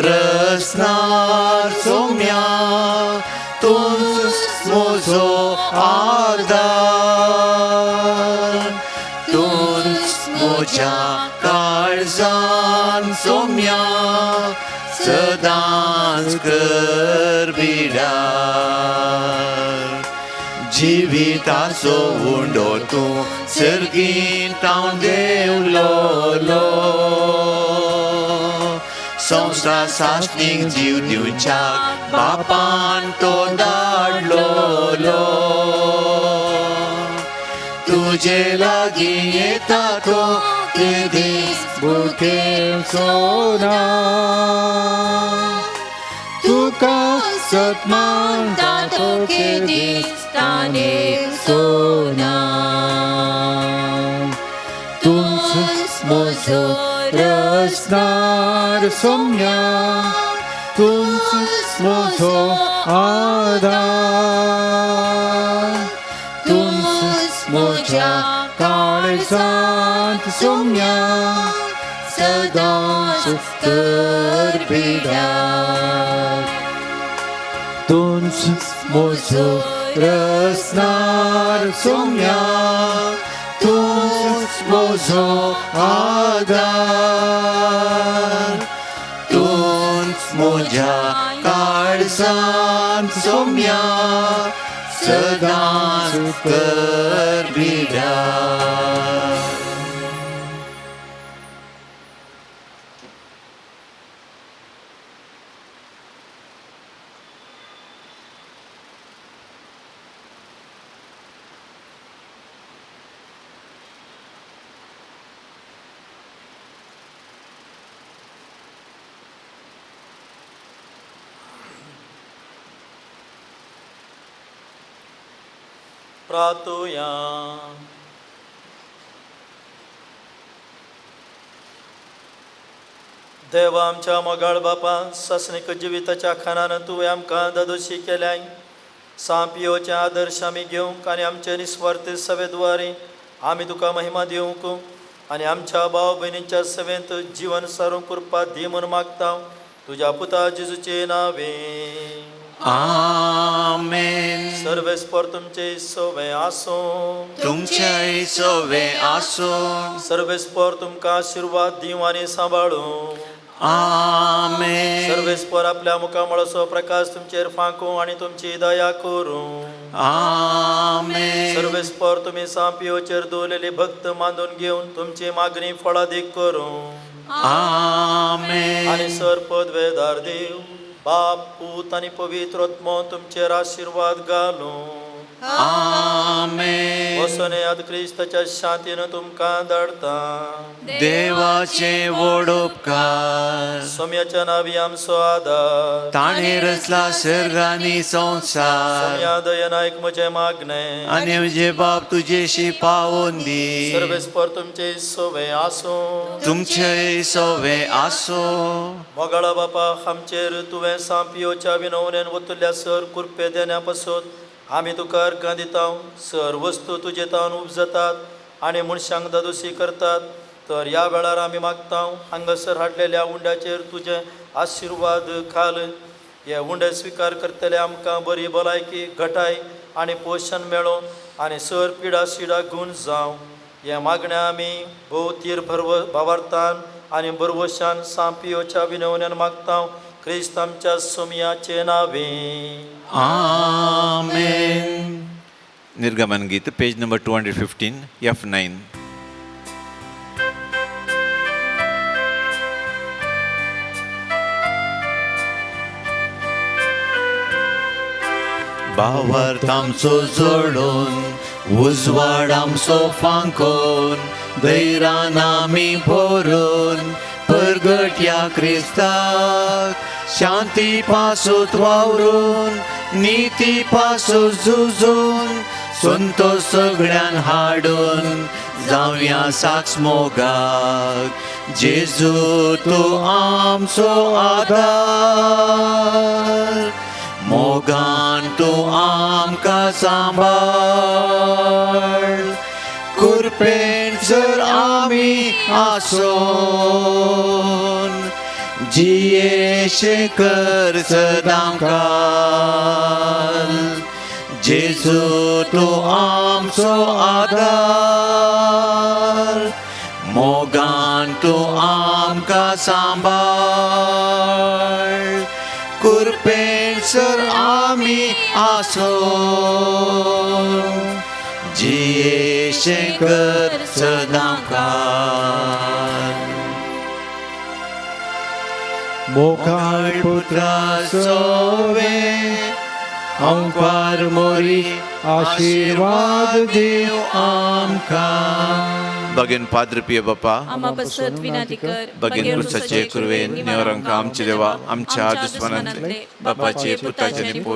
रसनार सोम्या, तूंच म्हजो आदार, तूंच म्हज्या काळजान सोम्या, सदांच कर बिडार. जिविताचो उंडो तूं सर्गींत हांव देंवलोलो, संवसार साश्टीक जीव दिवच्या बापान तो धाडलोलो. तुजे लागीं येता तो ते दीस बुकें सोना, तुका सतमानता तो के दिसताने सोना. तुंच म्हजो रसनार सोम्या, तुंच म्हजो आदार, तुंच म्हज्या काळजांत सोम्या, सदांच कर बिडार. तुंच म्हजो रसनार सोम्या, तुंच म्हजो आदार, तूंच म्हज्या काळजांत सोम्या, सदांच कर बिडार. प्रार्थूया. देवा आमच्या मोगाळ बापा, ससनीक जिविताच्या खानान तुवें आमकां दोशी केल्याय. सांपियोचे आदर्श आमी घेवंक आनी आमचे निस्वार्थ सेवेद्वारे आमी तुका महिमा दिवंक आनी आमच्या भाव भयणीच्या सेवेंत जीवन सारूंक कृपा दी म्हूण मागता तुज्या पुता जेजूचे नांवे. आमेन. सर्वेस्पर तुमचे सोवे आसूं, तुमचेय सोवे आसूं. सर्वेस्पर तुमकां आशिर्वाद दिवं आनी सांबाळूं. आमेन. सर्वेस्पर आपल्या मुखामळाचो प्रकाश तुमचेर फांकूं आनी तुमची दया करूं. आमेन. सर्वेस्पर तुमी सांपियोचेर दवरलेली भक्त मानून घेवन तुमची मागणी फळादीक करूं. आमेन. आनी सर पदवेदार देव बाप पूत आनी पवित्र आत्मो तुमचेर आशिर्वाद घालूं. आमेन. वसने क्रिस्ताच्या शांतीन तुमकां धाडटा. देवाचे व्हड उपकार सोम्याच्या नांवी आमचो आदार. ताणें रचला सर्ग आनी संवसार, सोम्या दयनायक म्हजे मागणे आनी म्हजे बाप तुजेशी पावोवन दी. सर्वेस्पर तुमचे सोवे आसूं. तुमचेय सोवे आसूं. मोगाळा बापा आमचेर तुवें सांपियोच्या विनवणेन वतुल्ल्या सर कृपे देण्या पासून आमी तुका अर्घां दिता सर वस्तू तुजे तावन उपजतात आनी मनशांक दादोशी करतात तर ह्या वेळार आमी मागता हांगासर हाडलेल्या उंड्याचेर तुजे आशिर्वाद घाल हे उंडे स्विकार करतले आमकां बरी भलायकी घटाय आनी पोषण मेळो आनी सर पिडा शिडा गूण जावं हे मागणें आमी भोवतीर भावार्थान आनी बरवशान सांपियोच्या विनवण्यान मागता क्रिस्त आमच्या सोमयाचे नावे आमेन. निर्गमन गीत पेज नंबर 215 F9. भावार्थ आमचो जोडून उजवाड आमचो फांकोन दैरान आमी भरून परगट या क्रिस्ताक शांती पासून वावरून नीती पासून झुजून संतोष सगळ्यान हाडून जावया साक्ष मोगाक जेजू तूं आमचो आदार मोगान तूं आमकां सांबाळ कुरपेन जर आमी आसोन जियेशें कर सदां काल जेजू तूं आमचो आदार मोगान तूं आमकां सांबाळ कुरपेन सर आमी आसोन जियेशें कर सदां काल मोगाळ पुत्राचो वे अंकार मोरी आशीर्वाद देव आमकां बगेन पाद्र पिये बापा आम्हा बसत विनंती कर बगेन पुरुषाचे कुरवेन नेवरांक आमचे देवा आमच्या दुस्मनांतले बापाचे पुताचे